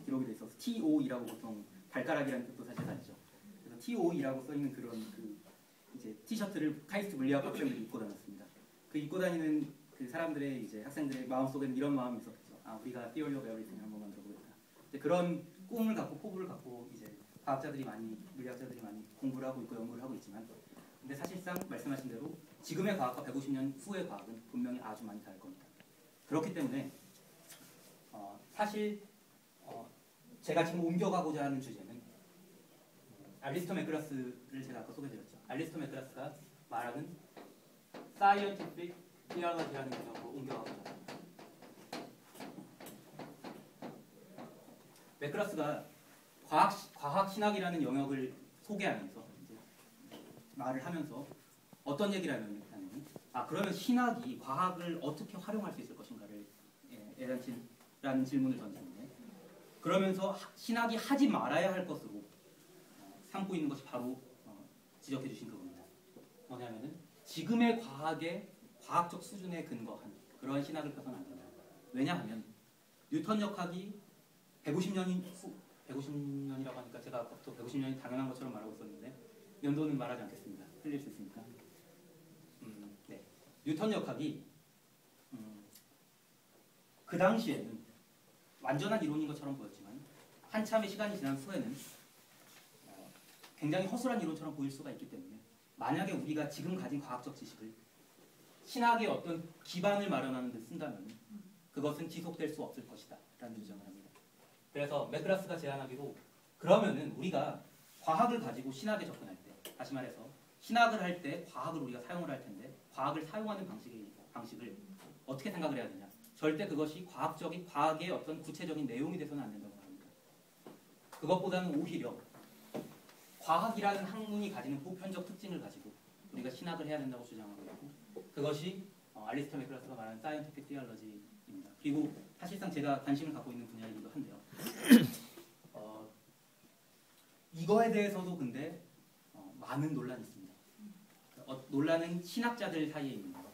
기록이 돼 있어서 TOE라고 보통 발가락이라는 뜻도 사실 아니죠. 그래서 TOE라고 써 있는 그런 이제 티셔츠를 카이스트 물리학 학생들이 입고 다녔습니다. 그 입고 다니는 그 사람들의 이제 학생들의 마음속에는 이런 마음이 있었죠. 아 우리가 Theory of Everything 한번 만들어보겠다. 그런 꿈을 갖고 포부를 갖고 이제 과학자들이 물리학자들이 많이 공부를 하고 있고 연구를 하고 있지만 근데 사실상 말씀하신 대로 지금의 과학과 150년 후의 과학은 분명히 아주 많이 다를 겁니다. 그렇기 때문에 사실 제가 지금 옮겨가고자 하는 주제는 알리스터 맥그라스를 제가 아까 소개드렸죠. 알리스터 맥그라스가 말하는 사이언티픽 디알러지라는 개념으로 옮겨가고자 합니다. 맥그라스가 과학 신학이라는 영역을 소개하면서 이제 말을 하면서 어떤 얘기를 하냐면 그러면 신학이 과학을 어떻게 활용할 수 있을 것인가를 라는 질문을 던지는데 그러면서 신학이 하지 말아야 할 것으로 삼고 있는 것이 바로 지적해 주신 그겁니다. 뭐냐면은 지금의 과학의 과학적 수준에 근거한 그러한 신학을 펴서는 안 된다. 왜냐하면 뉴턴 역학이 150년이라고 하니까 제가 아까부터 150년이 당연한 것처럼 말하고 있었는데 연도는 말하지 않겠습니다. 틀릴 수 있으니까. 네. 뉴턴 역학이 그 당시에는 완전한 이론인 것처럼 보였지만 한참의 시간이 지난 후에는 굉장히 허술한 이론처럼 보일 수가 있기 때문에 만약에 우리가 지금 가진 과학적 지식을 신학의 어떤 기반을 마련하는 데 쓴다면 그것은 지속될 수 없을 것이다 라는 주장을 합니다. 그래서 맥그라스가 제안하기로 그러면은 우리가 과학을 가지고 신학에 접근할 때 다시 말해서 신학을 할 때 과학을 우리가 사용을 할 텐데 과학을 사용하는 방식을 어떻게 생각을 해야 되냐. 절대 그것이 과학의 어떤 구체적인 내용이 돼서는 안 된다고 합니다. 그것보다는 오히려 과학이라는 학문이 가지는 보편적 특징을 가지고 우리가 신학을 해야 된다고 주장하고 있고 그것이 알리스터 맥그라스가 말하는 사이언티픽 디알러지입니다. 그리고 사실상 제가 관심을 갖고 있는 분야이기도 한데요. 이거에 대해서도 근데 많은 논란이 있습니다. 논란은 신학자들 사이에 있는 거예요.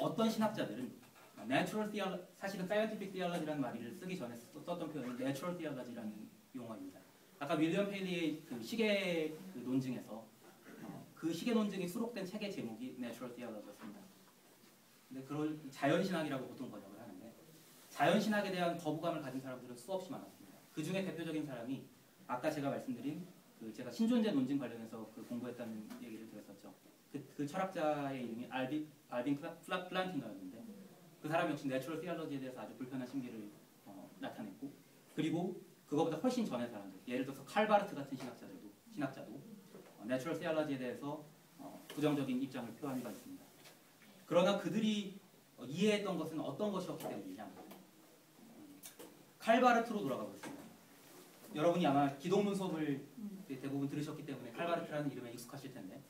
어떤 신학자들은 Natural Theology, 사실은 Scientific Theology라는 말을 쓰기 전에 썼던 표현은 Natural Theology라는 용어입니다. 아까 윌리엄 페일리의 그 시계 그 논증에서 그 시계 논증이 수록된 책의 제목이 Natural Theology였습니다. 근데 그걸 자연신학이라고 보통 번역을 하는데 자연신학에 대한 거부감을 가진 사람들은 수없이 많았습니다. 그 중에 대표적인 사람이 아까 제가 말씀드린 그 제가 신존재 논증 관련해서 그 공부했다는 얘기를 드렸었죠. 그 철학자의 이름이 알빈 플란팅가였는데 그 사람 역시 내추럴 티올로지에 대해서 아주 불편한 심기를 나타냈고 그리고 그거보다 훨씬 전의 사람들 예를 들어서 칼바르트 같은 신학자도 내추럴 티올로지에 대해서 부정적인 입장을 표한 바 있습니다. 그러나 그들이 이해했던 것은 어떤 것이었기 때문이냐. 칼바르트로 돌아가 보겠습니다. 여러분이 아마 기독론 수업을 대부분 들으셨기 때문에 칼바르트라는 이름에 익숙하실 텐데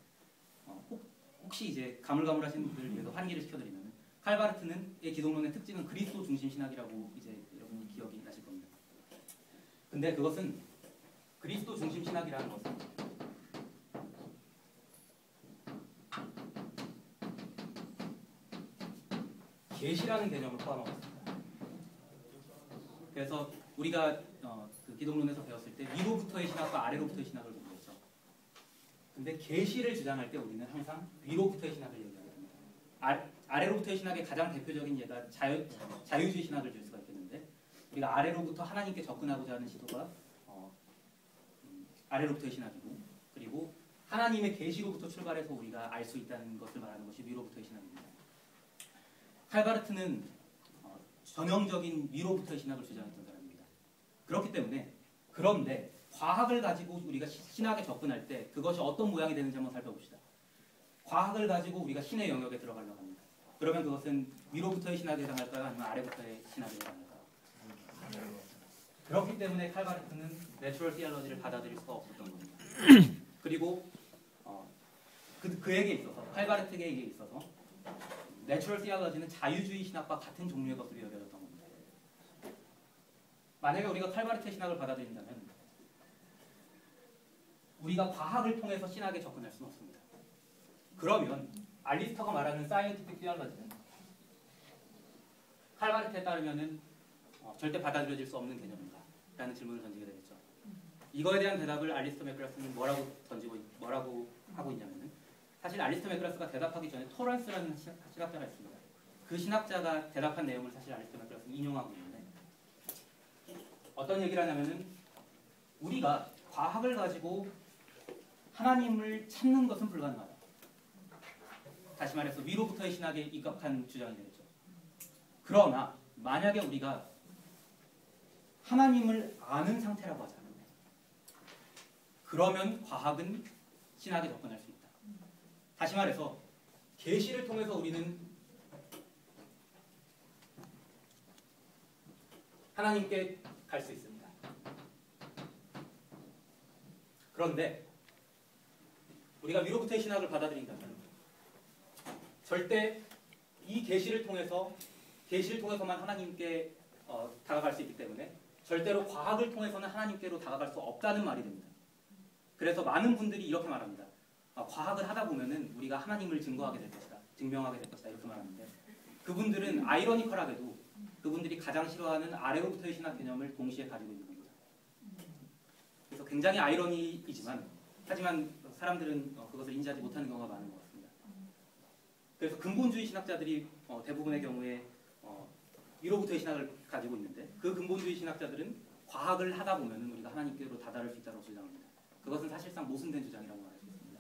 혹시 이제 가물가물하신 분들을 위해서 환기를 시켜드리면 칼바르트는 기독론의 특징은 그리스도 중심 신학이라고 이제 여러분이 기억이 나실 겁니다. 근데 그것은 그리스도 중심 신학이라는 것은 계시라는 개념을 포함하고 있습니다. 그래서 우리가 그 기독론에서 배웠을 때 위로부터의 신학과 아래로부터의 신학을 공부했죠. 근데 계시를 주장할 때 우리는 항상 위로부터의 신학을 얘기하게 됩니다. 아래로부터의 신학의 가장 대표적인 예가 자유주의 신학을 들 수가 있겠는데 우리가 아래로부터 하나님께 접근하고자 하는 시도가 아래로부터의 신학이고 그리고 하나님의 계시로부터 출발해서 우리가 알 수 있다는 것을 말하는 것이 위로부터의 신학입니다. 칼바르트는 전형적인 위로부터의 신학을 주장했던 사람입니다. 그렇기 때문에 그런데 과학을 가지고 우리가 신학에 접근할 때 그것이 어떤 모양이 되는지 한번 살펴봅시다. 과학을 가지고 우리가 신의 영역에 들어가려고 합니다. 그러면 그것은 위로부터의 신학에 해당할까요? 아니면 아래부터의 신학에 해당할까요? 그렇기 때문에 칼바르트는 내추럴 티올로지를 받아들일 수가 없었던 겁니다. 그리고 그에게 있어서 칼바르트에게 있어서 내추럴 티올로지는 자유주의 신학과 같은 종류의 것으로 여겨졌던 겁니다. 만약에 우리가 칼바르트의 신학을 받아들인다면 우리가 과학을 통해서 신학에 접근할 수는 없습니다. 그러면 알리스터가 말하는 사이언티픽 티올로지는 칼바르트에 따르면은 절대 받아들여질 수 없는 개념인가? 라는 질문을 던지게 되겠죠. 이거에 대한 대답을 알리스터 맥그라스는 뭐라고 하고 있냐면은 사실 알리스터 맥그라스가 대답하기 전에 토런스라는 신학자가 있습니다. 그 신학자가 대답한 내용을 사실 알리스터 맥그라스는 인용하고 있는데 어떤 얘기를 하냐면은 우리가 과학을 가지고 하나님을 찾는 것은 불가능하다. 다시 말해서 위로부터의 신학에 입각한 주장이 되겠죠. 그러나 만약에 우리가 하나님을 아는 상태라고 하자. 그러면 과학은 신학에 접근할 수 있다. 다시 말해서 계시를 통해서 우리는 하나님께 갈 수 있습니다. 그런데 우리가 위로부터의 신학을 받아들인다면 절대 이 계시를 통해서만 하나님께 다가갈 수 있기 때문에 절대로 과학을 통해서는 하나님께로 다가갈 수 없다는 말이 됩니다. 그래서 많은 분들이 이렇게 말합니다. 과학을 하다 보면은 우리가 하나님을 증명하게 될 것이다 이렇게 말하는데, 그분들은 아이러니컬하게도 그분들이 가장 싫어하는 아래로부터의 신학 개념을 동시에 가지고 있는 겁니다. 그래서 굉장히 아이러니이지만 하지만 사람들은 그것을 인지하지 못하는 경우가 많은 것 같습니다. 그래서 근본주의 신학자들이 대부분의 경우에 위로부터의 신학을 가지고 있는데, 그 근본주의 신학자들은 과학을 하다 보면은 우리가 하나님께로 다다를 수 있다고 주장합니다. 그것은 사실상 모순된 주장이라고 말할 수 있습니다.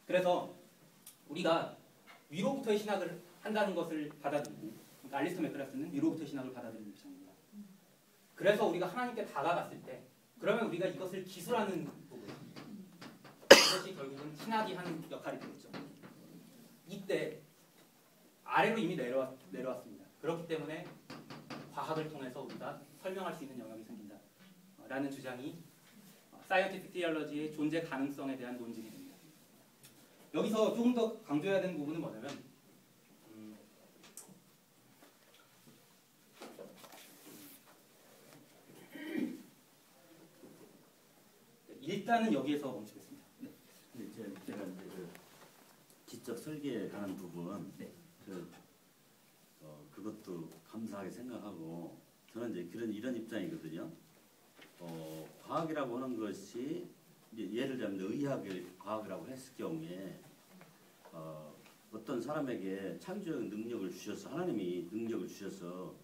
그래서 우리가 위로부터의 신학을 한다는 것을 받아들이고, 그러니까 알리스토 맥크라스는 위로부터의 신학을 받아들이는 주장입니다. 그래서 우리가 하나님께 다가갔을 때, 그러면 우리가 이것을 기술하는 부분, 이것이 결국은 신학이 하는 역할이 되겠죠. 이때 아래로 이미 내려왔습니다. 그렇기 때문에 과학을 통해서 우리가 설명할 수 있는 영역이 생긴다라는 주장이 사이언티픽 티올로지의 존재 가능성에 대한 논증이 됩니다. 여기서 조금 더 강조해야 되는 부분은 뭐냐면, 일단은 여기에서 멈추겠습니다. 네. 제가 이제 그 지적 설계에 관한 부분, 네. 그것도 감사하게 생각하고, 저는 이제 이런 입장이거든요. 과학이라고 하는 것이 이제 예를 들면 의학을 과학이라고 했을 경우에 어떤 사람에게 창조적 능력을 주셔서, 하나님이 능력을 주셔서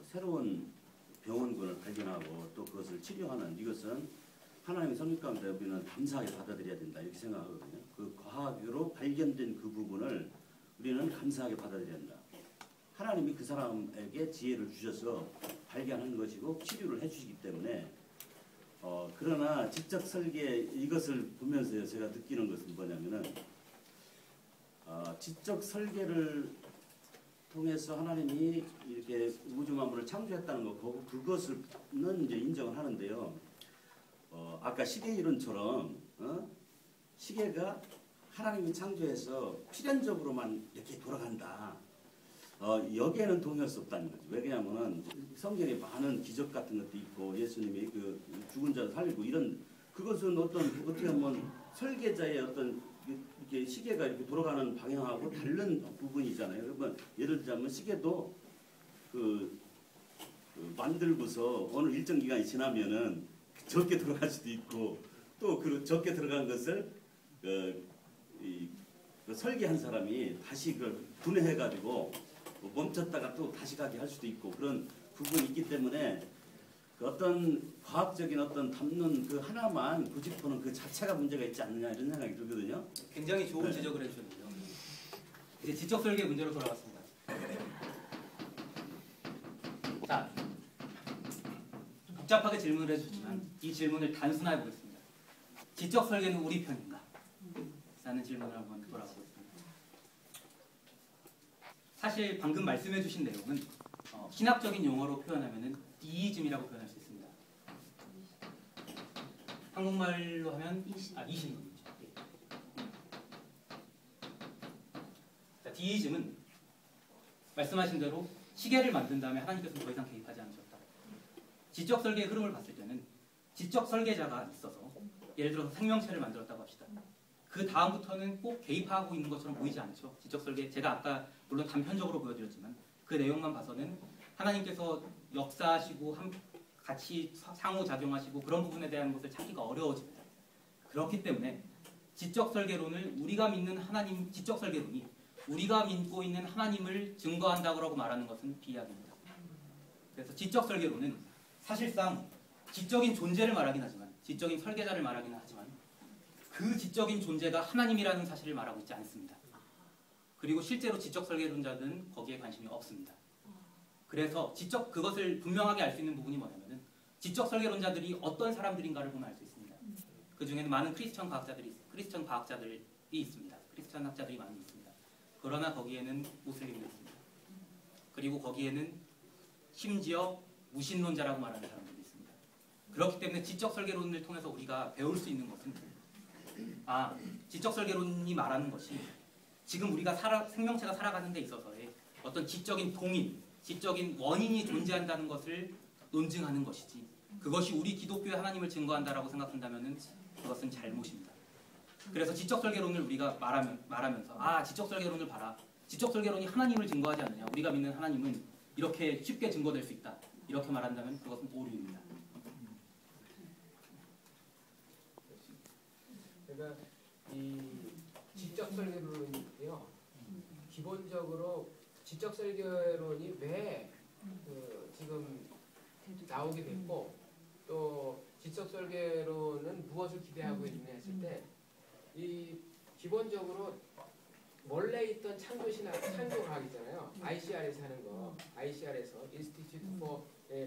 새로운 병원군을 발견하고 또 그것을 치료하는, 이것은 하나님의 선택 가운데 우리는 감사하게 받아들여야 된다 이렇게 생각하거든요. 그 과학으로 발견된 그 부분을 우리는 감사하게 받아들여야 한다. 하나님이 그 사람에게 지혜를 주셔서 발견한 것이고 치료를 해주시기 때문에, 그러나 지적 설계 이것을 보면서 제가 느끼는 것은 뭐냐면은, 지적 설계를 통해서 하나님이 이렇게 우주 만물을 창조했다는 거, 그것을는 이제 인정을 하는데요. 아까 시계 이론처럼 시계가 하나님이 창조해서 필연적으로만 이렇게 돌아간다. 여기에는 동의할 수 없다는 거죠. 왜냐하면은 성경에 많은 기적 같은 것도 있고, 예수님이 그 죽은 자를 살리고 이런, 그것은 어떻게 보면 설계자의 어떤 이렇게 시계가 이렇게 돌아가는 방향하고 다른 부분이잖아요. 그러면 예를 들자면 시계도 만들고서 어느 일정 기간이 지나면은 적게 돌아갈 수도 있고, 또 그 적게 들어간 것을 그 설계한 사람이 다시 그걸 분해해가지고 멈췄다가 또 다시 가게 할 수도 있고, 그런 부분이 있기 때문에 그 어떤 과학적인 어떤 담론 그 하나만 고집하는 그 자체가 문제가 있지 않느냐 이런 생각이 들거든요. 굉장히 좋은 네. 지적을 해주셨는데요. 이제 지적 설계 문제로 돌아왔습니다. 자, 복잡하게 질문을 해주셨지만 이 질문을 단순화해 보겠습니다. 지적 설계는 우리 편인가? 라는 질문을 한번 돌아보겠습니다. 사실 방금 말씀해 주신 내용은 신학적인 용어로 표현하면 디이즘이라고 표현할 수 있습니다. 한국말로 하면 이신론이죠. 자, 디이즘은 말씀하신 대로 시계를 만든 다음에 하나님께서는 더 이상 개입하지 않으셨다. 지적 설계의 흐름을 봤을 때는 지적 설계자가 있어서 예를 들어서 생명체를 만들었다고 합시다. 그 다음부터는 꼭 개입하고 있는 것처럼 보이지 않죠. 지적 설계, 제가 아까 물론 단편적으로 보여드렸지만 그 내용만 봐서는 하나님께서 역사하시고 같이 상호작용하시고 그런 부분에 대한 것을 찾기가 어려워집니다. 그렇기 때문에 지적 설계론을 우리가 믿는 하나님, 지적 설계론이 우리가 믿고 있는 하나님을 증거한다고 말하는 것은 비약입니다. 그래서 지적 설계론은 사실상 지적인 존재를 말하긴 하지만, 지적인 설계자를 말하긴 하지만 그 지적인 존재가 하나님이라는 사실을 말하고 있지 않습니다. 그리고 실제로 지적 설계론자들은 거기에 관심이 없습니다. 그래서 그것을 분명하게 알 수 있는 부분이 뭐냐면은 지적 설계론자들이 어떤 사람들인가를 보면 알 수 있습니다. 그 중에는 많은 크리스천 과학자들이 있습니다. 크리스천 학자들이 많이 있습니다. 그러나 거기에는 무슬림도 있습니다. 그리고 거기에는 심지어 무신론자라고 말하는 사람들도 있습니다. 그렇기 때문에 지적 설계론을 통해서 우리가 배울 수 있는 것은 지적 설계론이 말하는 것이 지금 우리가 생명체가 살아가는 데 있어서의 어떤 지적인 동인, 지적인 원인이 존재한다는 것을 논증하는 것이지 그것이 우리 기독교의 하나님을 증거한다라고 생각한다면 그것은 잘못입니다. 그래서 지적 설계론을 우리가 말하면서 지적 설계론을 봐라. 지적 설계론이 하나님을 증거하지 않느냐. 우리가 믿는 하나님은 이렇게 쉽게 증거될 수 있다. 이렇게 말한다면 그것은 오류입니다. 그러니까 이 지적 설계론이요. 기본적으로 지적 설계론이 왜 지금 나오게 됐고 또 지적 설계론은 무엇을 기대하고 있느냐 했을 때 이 기본적으로 원래 있던 창조과학 있잖아요. ICR에서 하는 거, ICR에서 Institute for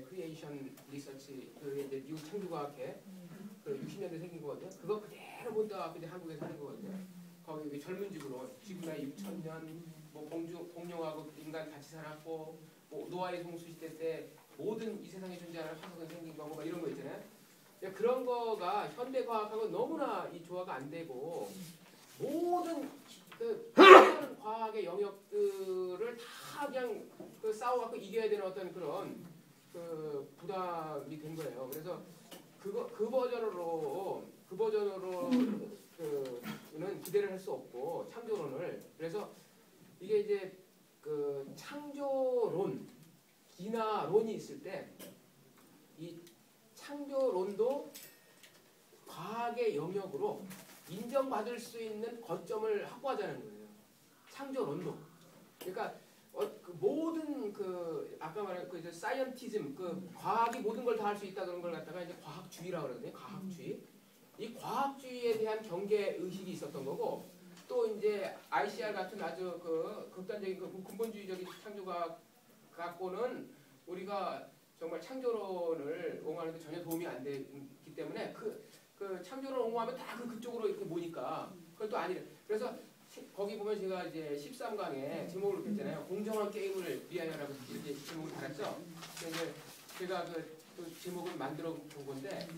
Creation Research 그 이제 미국 창조과학회 그 60년대 생긴 거거든요. 그거 그대로 본떠갖고 이제 한국에서 하는 거거든요. 거기 젊은 집으로 지금 나이 6,000년 뭐 공룡하고 인간 같이 살았고 뭐 노아의 홍수 시대 때 모든 이 세상에 존재하는 화석은 생긴 거고 막 이런 거 있잖아요. 그런 거가 현대 과학하고 너무나 이 조화가 안 되고 모든 그 과학의 영역들을 다 그냥 싸워갖고 이겨야 되는 어떤 그런 그 부담이 된 거예요. 그래서 그 버전으로는 기대를 할 수 없고 창조론을 그래서 이게 이제 그 창조론, 기나론이 있을 때 이 창조론도 과학의 영역으로 인정받을 수 있는 거점을 확보하자는 거예요. 창조론도. 그러니까 그 모든 그 아까 말한 그 사이언티즘, 그 과학이 모든 걸 다 할 수 있다 그런 걸 갖다가 이제 과학주의라고 그러거든요. 과학주의. 이 과학주의에 대한 경계 의식이 있었던 거고 또 이제 ICR 같은 아주 그 극단적인 그 근본주의적인 창조과학 갖고는 우리가 정말 창조론을 옹호하는데 전혀 도움이 안 되기 때문에 그 창조론을 옹호하면 다 그쪽으로 이렇게 모니까 그건 또 아니래. 그래서 거기 보면 제가 이제 13강에 제목을 그렇게 했잖아요. 공정한 게임을 위하여라고 이렇게 제목을 달았죠. 그래서 제가 그 제목을 만들어 본 건데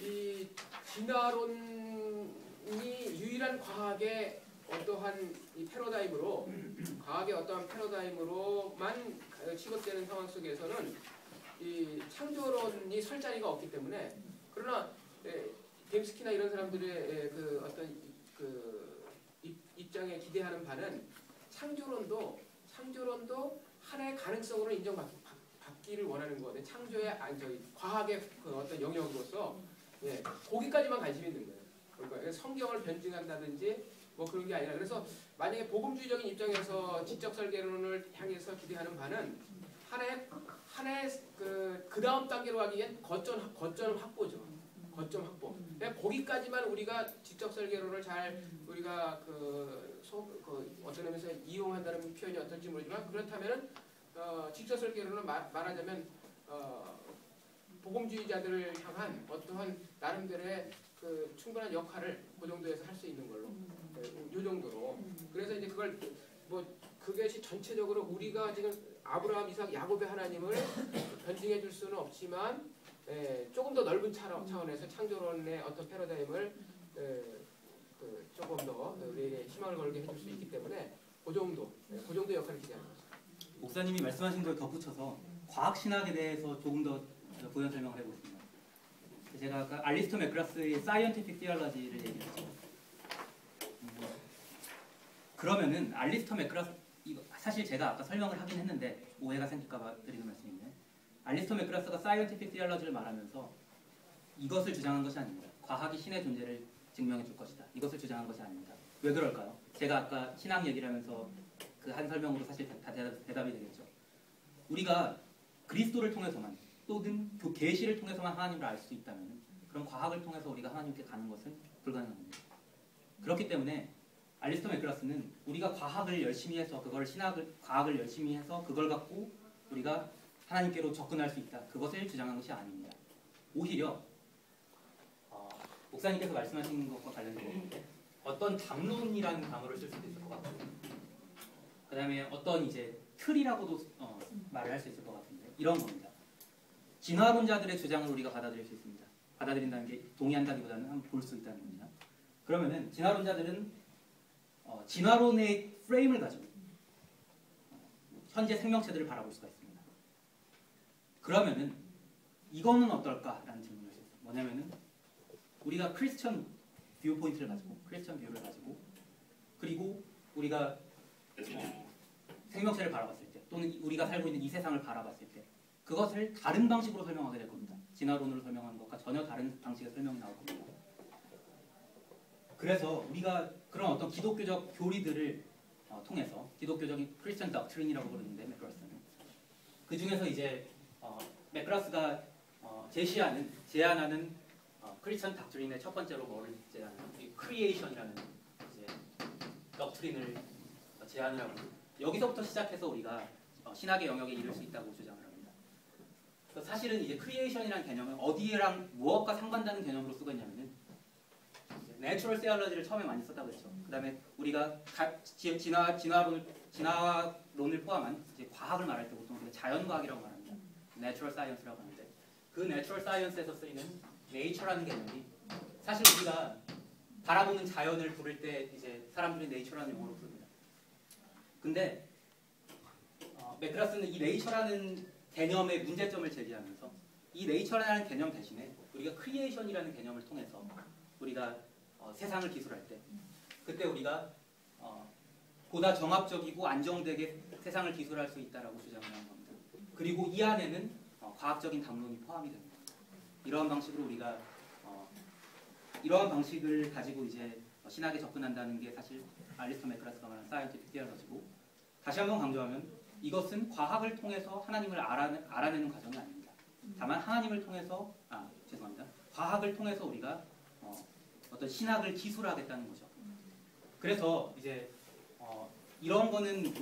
이 진화론이 유일한 과학의 어떠한 이 패러다임으로 과학의 어떠한 패러다임으로만 취급되는 상황 속에서는 이 창조론이 설 자리가 없기 때문에 그러나 뎀스키나 이런 사람들의 그 어떤 그 입장에 기대하는 바는 창조론도 하나의 가능성으로 인정받기를 원하는 거거든요. 창조의 과학의 그 어떤 영역으로서 거기까지만 관심이 있는 거예요. 그러니까 성경을 변증한다든지 뭐 그런 게 아니라 그래서 만약에 복음주의적인 입장에서 지적 설계론을 향해서 기대하는 바는 하나의 그 다음 단계로 가기 위한 거점 확보죠. 거점 확보. 그러니까 거기까지만 우리가 지적 설계론을 잘 우리가 어떤 의미에서 이용한다는 표현이 어떨지 모르지만 그렇다면은 지적 설계론을 말하자면 복음주의자들을 향한 어떠한 나름대로의 그 충분한 역할을 그 정도에서 할 수 있는 걸로 이 정도로. 그래서 이제 그걸 뭐 그것이 전체적으로 우리가 지금 아브라함, 이삭, 야곱의 하나님을 변증해 줄 수는 없지만 조금 더 넓은 차원에서 창조론의 어떤 패러다임을 조금 더 우리에게 희망을 걸게 해줄 수 있기 때문에 그 정도 역할을 기대하는 거죠. 목사님이 말씀하신 걸 덧붙여서 과학신학에 대해서 조금 더 부연 설명을 해보겠습니다. 제가 아까 알리스터 맥그라스의 사이언티픽 티올로지를 얘기했죠. 그러면은 알리스터 맥그라스 사실 제가 아까 설명을 하긴 했는데 오해가 생길까봐 드리는 말씀인데 알리스터 맥그라스가 사이언티픽 티올로지를 말하면서 이것을 주장한 것이 아닙니다. 과학이 신의 존재를 증명해 줄 것이다. 이것을 주장한 것이 아닙니다. 왜 그럴까요? 제가 아까 신학 얘기를 하면서 그 한 설명으로 사실 다 대답이 되겠죠. 우리가 그리스도를 통해서만 또는 그 계시를 통해서만 하나님을 알 수 있다면 그럼 과학을 통해서 우리가 하나님께 가는 것은 불가능합니다. 그렇기 때문에 알리스터 맥그라스는 우리가 과학을 열심히 해서 과학을 열심히 해서 그걸 갖고 우리가 하나님께로 접근할 수 있다. 그것을 주장한 것이 아닙니다. 오히려 목사님께서 말씀하신 것과 관련된 어떤 담론이라는 단어를 쓸 수도 있을 것 같고, 그 다음에 어떤 이제 틀이라고도 말을 할 수 있을 것 같은데 이런 겁니다. 진화론자들의 주장을 우리가 받아들일 수 있습니다. 받아들인다는 게 동의한다기보다는 한번 볼 수 있다는 겁니다. 그러면은 진화론자들은 진화론의 프레임을 가지고 현재 생명체들을 바라볼 수가 있습니다. 그러면은 이거는 어떨까라는 질문을 했어요. 뭐냐면은 우리가 크리스천 뷰 포인트를 가지고 크리스천 뷰를 가지고 그리고 우리가 생명체를 바라봤을 때 또는 우리가 살고 있는 이 세상을 바라봤을 때 그것을 다른 방식으로 설명하게 될 겁니다. 진화론으로 설명하는 것과 전혀 다른 방식의 설명이 나올 겁니다. 그래서 우리가 그런 어떤 기독교적 교리들을 통해서 기독교적인 크리스천 덕트린이라고 부르는데 맥그라스는 그 중에서 이제 맥그라스가 제안하는 크리스천 덕트린의 첫 번째로 뭐를 제안하는 크리에이션이라는 이제 덕트린을 제안을 하고 여기서부터 시작해서 우리가 신학의 영역에 이를 수 있다고 주장을 합니다. 그래서 사실은 이제 크리에이션이라는 개념은 어디랑 무엇과 상관다는 개념으로 쓰고 있냐면은 내추럴 세얼러지를 처음에 많이 썼다고 했죠. 그 다음에 우리가 진화론을 포함한 이제 과학을 말할 때 보통 우리가 자연과학이라고 말합니다. 내추럴 사이언스라고 하는데 그 내추럴 사이언스에서 쓰이는 네이처라는 개념이 사실 우리가 바라보는 자연을 부를 때 이제 사람들이 네이처라는 용어로 부릅니다. 근데 맥그라스는 이 네이처라는 개념의 문제점을 제기하면서 이 네이처라는 개념 대신에 우리가 크리에이션이라는 개념을 통해서 우리가 세상을 기술할 때 그때 우리가 보다 정합적이고 안정되게 세상을 기술할 수 있다라고 주장을 하는 겁니다. 그리고 이 안에는 과학적인 담론이 포함이 됩니다. 이러한 방식으로 우리가 이러한 방식을 가지고 이제 신학에 접근한다는 게 사실 알리스터 맥그라스가 말하는 사이언티픽 티올로지고, 다시 한번 강조하면 이것은 과학을 통해서 하나님을 알아내는 과정이 아닙니다. 다만 하나님을 통해서 과학을 통해서 우리가 어떤 신학을 기술하겠다는 거죠. 그래서 이제 이런 거는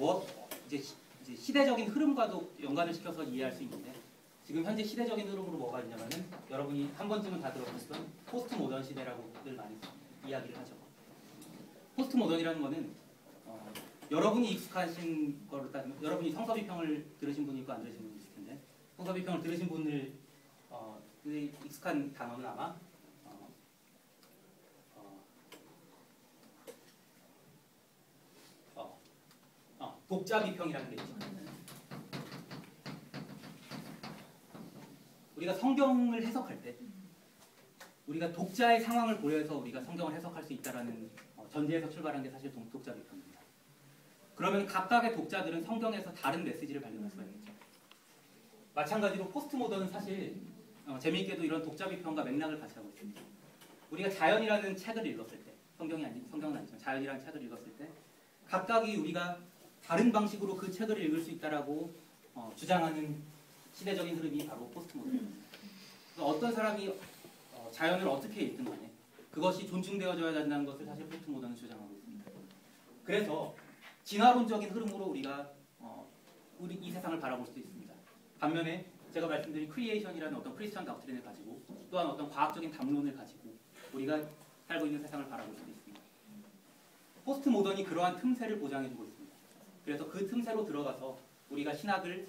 이제 시대적인 흐름과도 연관을 시켜서 이해할 수 있는데 지금 현재 시대적인 흐름으로 뭐가 있냐면은 여러분이 한 번쯤은 다 들어보셨던 포스트 모던 시대라고 늘 많이 이야기를 하죠. 포스트 모던이라는 거는 여러분이 익숙하신 거를 따지면 여러분이 성서비평을 들으신 분이 있고 안 들으신 분이 있을 텐데 성서비평을 들으신 분들 익숙한 단어는 아마 독자비평이라는 게 있죠. 우리가 성경을 해석할 때 우리가 독자의 상황을 고려해서 우리가 성경을 해석할 수 있다는 전제에서 출발한 게 사실 독자비평입니다. 그러면 각각의 독자들은 성경에서 다른 메시지를 발견할 수가 있겠죠. 마찬가지로 포스트 모던은 사실 재미있게도 이런 독자비평과 맥락을 같이 하고 있습니다. 우리가 자연이라는 책을 읽었을 때 성경은 아니지만 자연이라는 책을 읽었을 때 각각이 우리가 다른 방식으로 그 책을 읽을 수 있다라고 주장하는 시대적인 흐름이 바로 포스트 모던입니다. 어떤 사람이 자연을 어떻게 읽든 간에 그것이 존중되어져야 된다는 것을 사실 포스트 모던은 주장하고 있습니다. 그래서 진화론적인 흐름으로 우리가 우리 이 세상을 바라볼 수도 있습니다. 반면에 제가 말씀드린 크리에이션이라는 어떤 크리스천 덕트린을 가지고 또한 어떤 과학적인 담론을 가지고 우리가 살고 있는 세상을 바라볼 수도 있습니다. 포스트 모던이 그러한 틈새를 보장해주고 있습니다. 그래서 그 틈새로 들어가서 우리가 신학을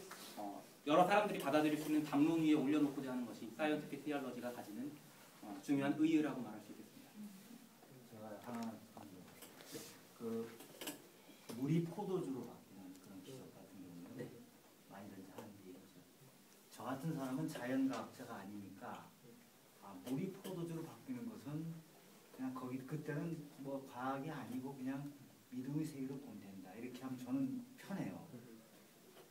여러 사람들이 받아들일 수 있는 담론 위에 올려놓고자 하는 것이 사이언티픽 티올로지가 가지는 중요한 의의라고 말할 수 있겠습니다. 제가 하나 그 물이 포도주로 바뀌는 그런 기적 같은 경우는 네. 많이들 하는 얘기죠. 저 같은 사람은 자연과학자가 아니니까 물이 포도주로 바뀌는 것은 그냥 그때는 뭐 과학이 아니고 그냥 믿음의 세계로 보면 된다 이렇게 하면 저는 편해요.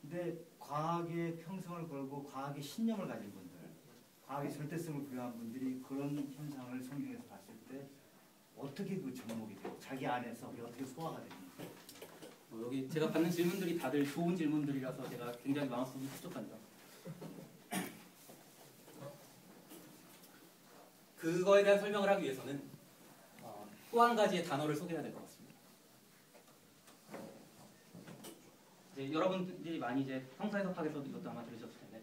근데 과학의 평생을 걸고 과학의 신념을 가진 분들, 과학의 절대성을 부여한 분들이 그런 현상을 성경에서 봤을 때 어떻게 그 접목이 되고 자기 안에서 어떻게 소화가 됩니까? 여기 제가 받는 질문들이 다들 좋은 질문들이라서 제가 굉장히 마음속이 흡족합니다. 그거에 대한 설명을 하기 위해서는 또 한 가지의 단어를 소개해야 될 것 같습니다. 이제 여러분들이 많이 이제 성서 해석학에서도 이것도 아마 들으셨을 텐데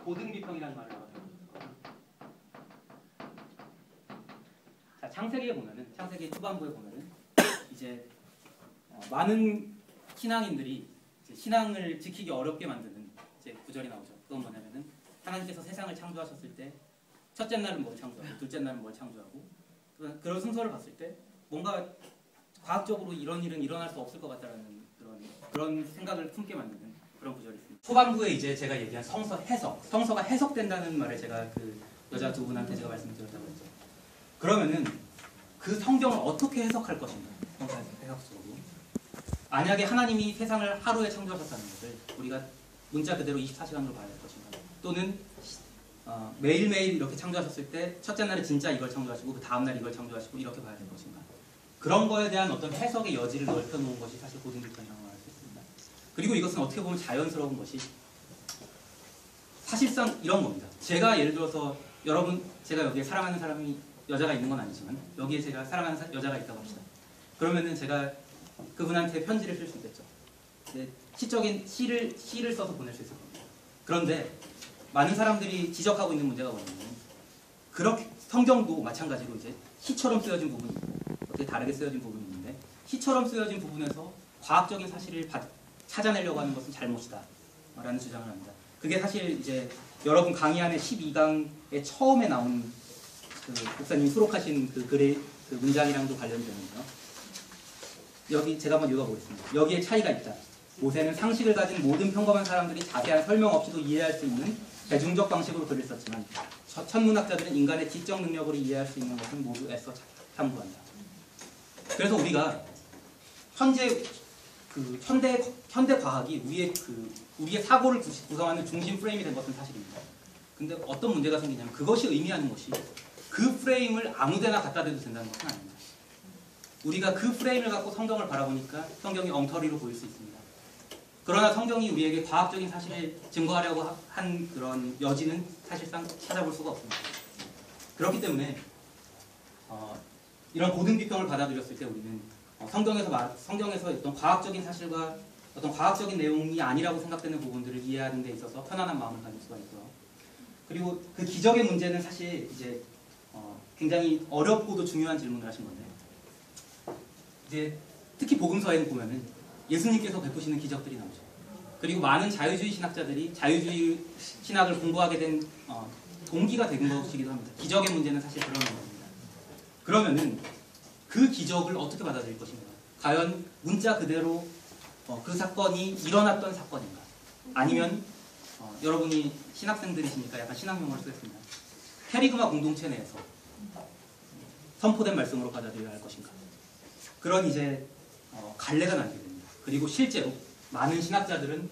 고등 비평이라는 말을 아마 들으셨을 거예요. 자, 창세기에 보면은 창세기 초반부에 보면은 이제 많은 신앙인들이 이제 신앙을 지키기 어렵게 만드는 이제 구절이 나오죠. 그건 뭐냐면은 하나님께서 세상을 창조하셨을 때 첫째 날은 뭘 창조하고 둘째 날은 뭘 창조하고 그런 순서를 봤을 때 뭔가 과학적으로 이런 일은 일어날 수 없을 것 같다라는 그런 생각을 품게 만드는 그런 구절이 있습니다. 초반부에 이제 제가 얘기한 성서 해석, 성서가 해석된다는 말을 제가 그 여자 두 분한테 제가 말씀드렸다고 했죠. 그러면은 그 성경을 어떻게 해석할 것인가? 성서 해석적으로. 만약에 하나님이 세상을 하루에 창조하셨다는 것을 우리가 문자 그대로 24시간으로 봐야 될 것인가? 또는 매일매일 이렇게 창조하셨을 때 첫째 날에 진짜 이걸 창조하시고 그 다음 날 이걸 창조하시고 이렇게 봐야 될 것인가? 그런 거에 대한 어떤 해석의 여지를 넓혀놓은 것이 사실 고등비평이라고 말할 수 있습니다. 그리고 이것은 어떻게 보면 자연스러운 것이 사실상 이런 겁니다. 제가 예를 들어서 여러분 제가 여기에 사랑하는 사람이 여자가 있는 건 아니지만 여기에 제가 사랑하는 여자가 있다고 합시다. 그러면은 제가 그분한테 편지를 쓸 수 있겠죠. 시적인 시를 써서 보낼 수 있을 겁니다. 그런데 많은 사람들이 지적하고 있는 문제가 뭐냐면 그렇게 성경도 마찬가지로 이제 시처럼 쓰여진 부분이 있고 어떻게 다르게 쓰여진 부분이 있는데 시처럼 쓰여진 부분에서 과학적인 사실을 찾아내려고 하는 것은 잘못이다 라는 주장을 합니다. 그게 사실 이제 여러분 강의 안에 12강에 처음에 나온 그 목사님이 수록하신 그 글의 그 문장이랑도 관련되는데요. 여기 제가 한번 읽어보겠습니다. 여기에 차이가 있다. 모세는 상식을 가진 모든 평범한 사람들이 자세한 설명 없이도 이해할 수 있는 대중적 방식으로 글을 썼지만 천문학자들은 인간의 지적 능력으로 이해할 수 있는 것은 모두 애써 탐구한다. 그래서 우리가 현대 과학이 우리의 사고를 구성하는 중심 프레임이 된 것은 사실입니다. 근데 어떤 문제가 생기냐면 그것이 의미하는 것이 그 프레임을 아무데나 갖다 대도 된다는 것은 아닙니다. 우리가 그 프레임을 갖고 성경을 바라보니까 성경이 엉터리로 보일 수 있습니다. 그러나 성경이 우리에게 과학적인 사실을 증거하려고 한 그런 여지는 사실상 찾아볼 수가 없습니다. 그렇기 때문에 이런 고등비평을 받아들였을 때 우리는 성경에서 어떤 과학적인 사실과 어떤 과학적인 내용이 아니라고 생각되는 부분들을 이해하는 데 있어서 편안한 마음을 가질 수가 있고요. 그리고 그 기적의 문제는 사실 이제 굉장히 어렵고도 중요한 질문을 하신 건데 이제 특히 복음서에는 보면은 예수님께서 베푸시는 기적들이 나오죠. 그리고 많은 자유주의 신학자들이 자유주의 신학을 공부하게 된 동기가 된 것이기도 합니다. 기적의 문제는 사실 그런 겁니다. 그러면은 그 기적을 어떻게 받아들일 것인가? 과연 문자 그대로 그 사건이 일어났던 사건인가? 아니면 여러분이 신학생들이시니까 약간 신학용어를 쓰겠습니다. 캐리그마 공동체 내에서 선포된 말씀으로 받아들여야 할 것인가? 그런 이제 갈래가 나게 됩니다. 그리고 실제로 많은 신학자들은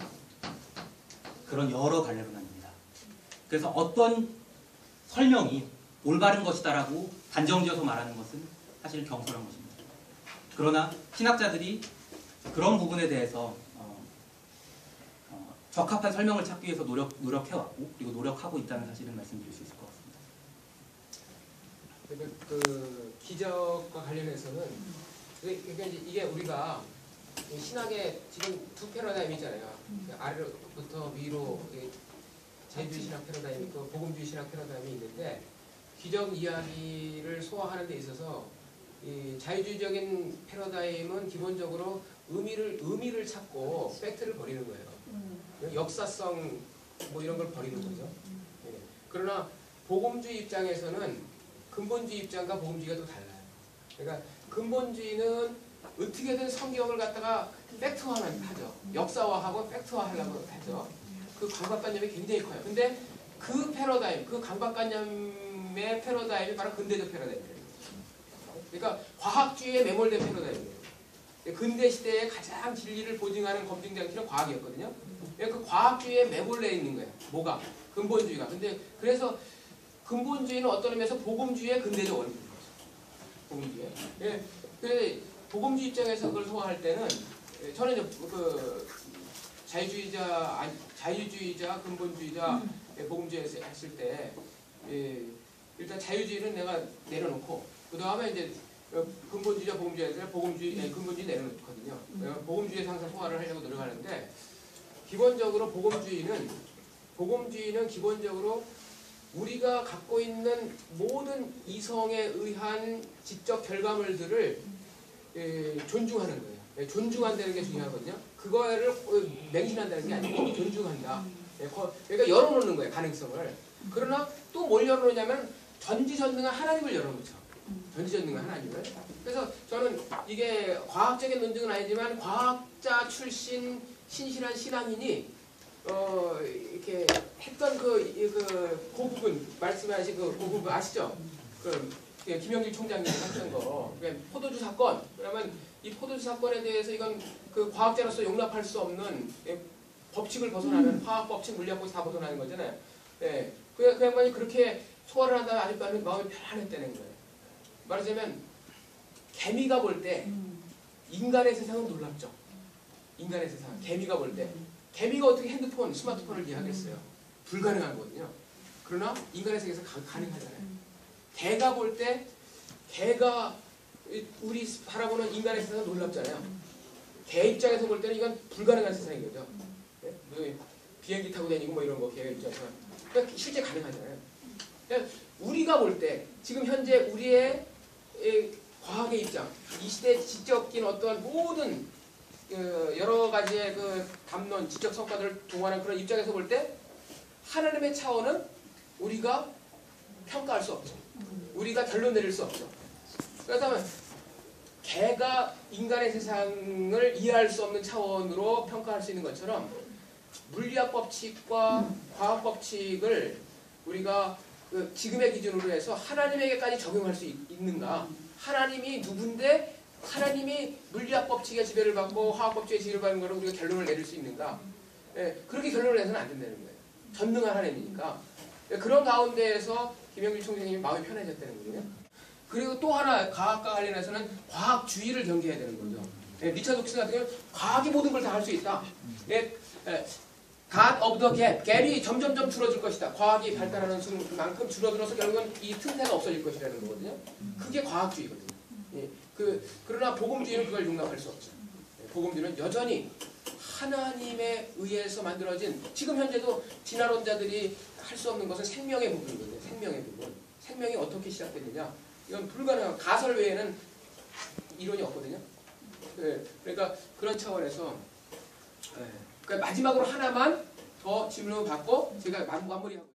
그런 여러 갈래로 나뉩니다. 그래서 어떤 설명이 올바른 것이다라고 단정지어서 말하는 것은 사실 경솔한 것입니다. 그러나 신학자들이 그런 부분에 대해서 적합한 설명을 찾기 위해서 노력해왔고 그리고 노력하고 있다는 사실을 말씀드릴 수 있을 것 같습니다. 그 기적과 관련해서는 그러니까 이게 우리가 신학에 지금 두 패러다임이 있잖아요. 아래로부터 위로 자유주의 신학 패러다임이 있고 복음주의 신학 패러다임이 있는데 기적 이야기를 소화하는 데 있어서 이 자유주의적인 패러다임은 기본적으로 의미를 찾고 팩트를 버리는 거예요. 역사성 뭐 이런 걸 버리는 거죠. 그러나 복음주의 입장에서는 근본주의 입장과 복음주의가 또 달라요. 그러니까 근본주의는 어떻게든 성경을 갖다가 팩트화만 하죠. 역사화하고 팩트화하려고 하죠. 그 강박관념이 굉장히 커요. 근데 그 패러다임, 그 강박관념의 패러다임이 바로 근대적 패러다임이에요. 그러니까 과학주의에 매몰된 패러다임이에요. 근대 시대에 가장 진리를 보증하는 검증장치는 과학이었거든요. 그 과학주의에 매몰려 있는 거예요. 뭐가? 근본주의가. 근데 그래서 근본주의는 어떤 의미에서 복음주의의 근대적 원리인 거죠. 복음주의. 예. 그래서 복음주의 입장에서 그걸 소화할 때는 저는 이제 그 자유주의자, 근본주의자, 복음주의에서 했을 때 일단 자유주의는 내가 내려놓고 그 다음에 이제 근본주의자 복음주의자 복음주의 근본주의 내려놓거든요. 복음주의에서 항상 소화를 하려고 노력하는데 기본적으로 복음주의는 기본적으로 우리가 갖고 있는 모든 이성에 의한 지적 결과물들을 존중하는 거예요. 존중한다는 게 중요하거든요. 그거를 맹신한다는 게 아니고 존중한다. 그러니까 열어놓는 거예요. 가능성을. 그러나 또 뭘 열어놓냐면 전지전능한 하나님을 열어놓죠. 전지전능한 하나님을. 그래서 저는 이게 과학적인 논증은 아니지만 과학자 출신 신실한 신앙인이 이렇게 했던 그 부분 말씀하신 그 부분 아시죠? 김영길 총장님이 했던 거. 포도주 사건. 그러면 이 포도주 사건에 대해서 이건 그 과학자로서 용납할 수 없는 법칙을 벗어나는 화학 법칙, 물리학 법칙 다 벗어나는 거잖아요. 예. 그 양반이 그렇게 소화를 하다가 아직까지 마음이 편안했다는 거예요. 말하자면 개미가 볼 때 인간의 세상은 놀랍죠. 인간의 세상. 개미가 볼 때. 개미가 어떻게 핸드폰, 스마트폰을 이해하겠어요? 불가능한 거거든요. 그러나 인간의 세계에서 가능하잖아요. 개가 볼 때 개가 우리 바라보는 인간의 세상은 놀랍잖아요. 개 입장에서 볼 때는 이건 불가능한 세상인 거죠. 네? 비행기 타고 다니고 뭐 이런 거 개 입장에서. 그러니까 실제 가능하잖아요. 그러니까 우리가 볼 때 지금 현재 우리의 과학의 입장, 이 시대에 지적인 어떠한 모든 여러 가지의 그 담론, 지적 성과들을 동원하는 그런 입장에서 볼 때 하나님의 차원은 우리가 평가할 수 없죠. 우리가 결론 내릴 수 없죠. 그렇다면 개가 인간의 세상을 이해할 수 없는 차원으로 평가할 수 있는 것처럼 물리학 법칙과 과학 법칙을 우리가 그 지금의 기준으로 해서 하나님에게까지 적용할 수 있는가? 하나님이 누군데 하나님이 물리학 법칙의 지배를 받고 화학 법칙의 지배를 받는 거를 우리가 결론을 내릴 수 있는가? 예, 그렇게 결론을 내서는 안 된다는 거예요. 전능한 하나님이니까. 예, 그런 가운데에서 김영길 총장님이 마음이 편해졌다는 거예요. 그리고 또 하나 과학과 관련해서는 과학주의를 경계해야 되는 거죠. 예, 리차드 도킨스 같은 경우는 과학이 모든 걸 다 할 수 있다. 예, God of the gap. 갭이 점점점 줄어들 것이다. 과학이 발달하는 만큼 줄어들어서 결국은 이 틈새가 없어질 것이라는 거거든요. 그게 과학주의거든요. 예, 그러나 복음주의는 그걸 용납할 수 없죠. 예, 복음주의는 여전히 하나님에 의해서 만들어진 지금 현재도 진화론자들이 할 수 없는 것은 생명의 부분이거든요. 생명의 부분. 생명이 어떻게 시작됐느냐. 이건 불가능한 가설 외에는 이론이 없거든요. 예, 그러니까 그런 차원에서 그러니까 마지막으로 하나만 더 질문을 받고 제가 마무리하고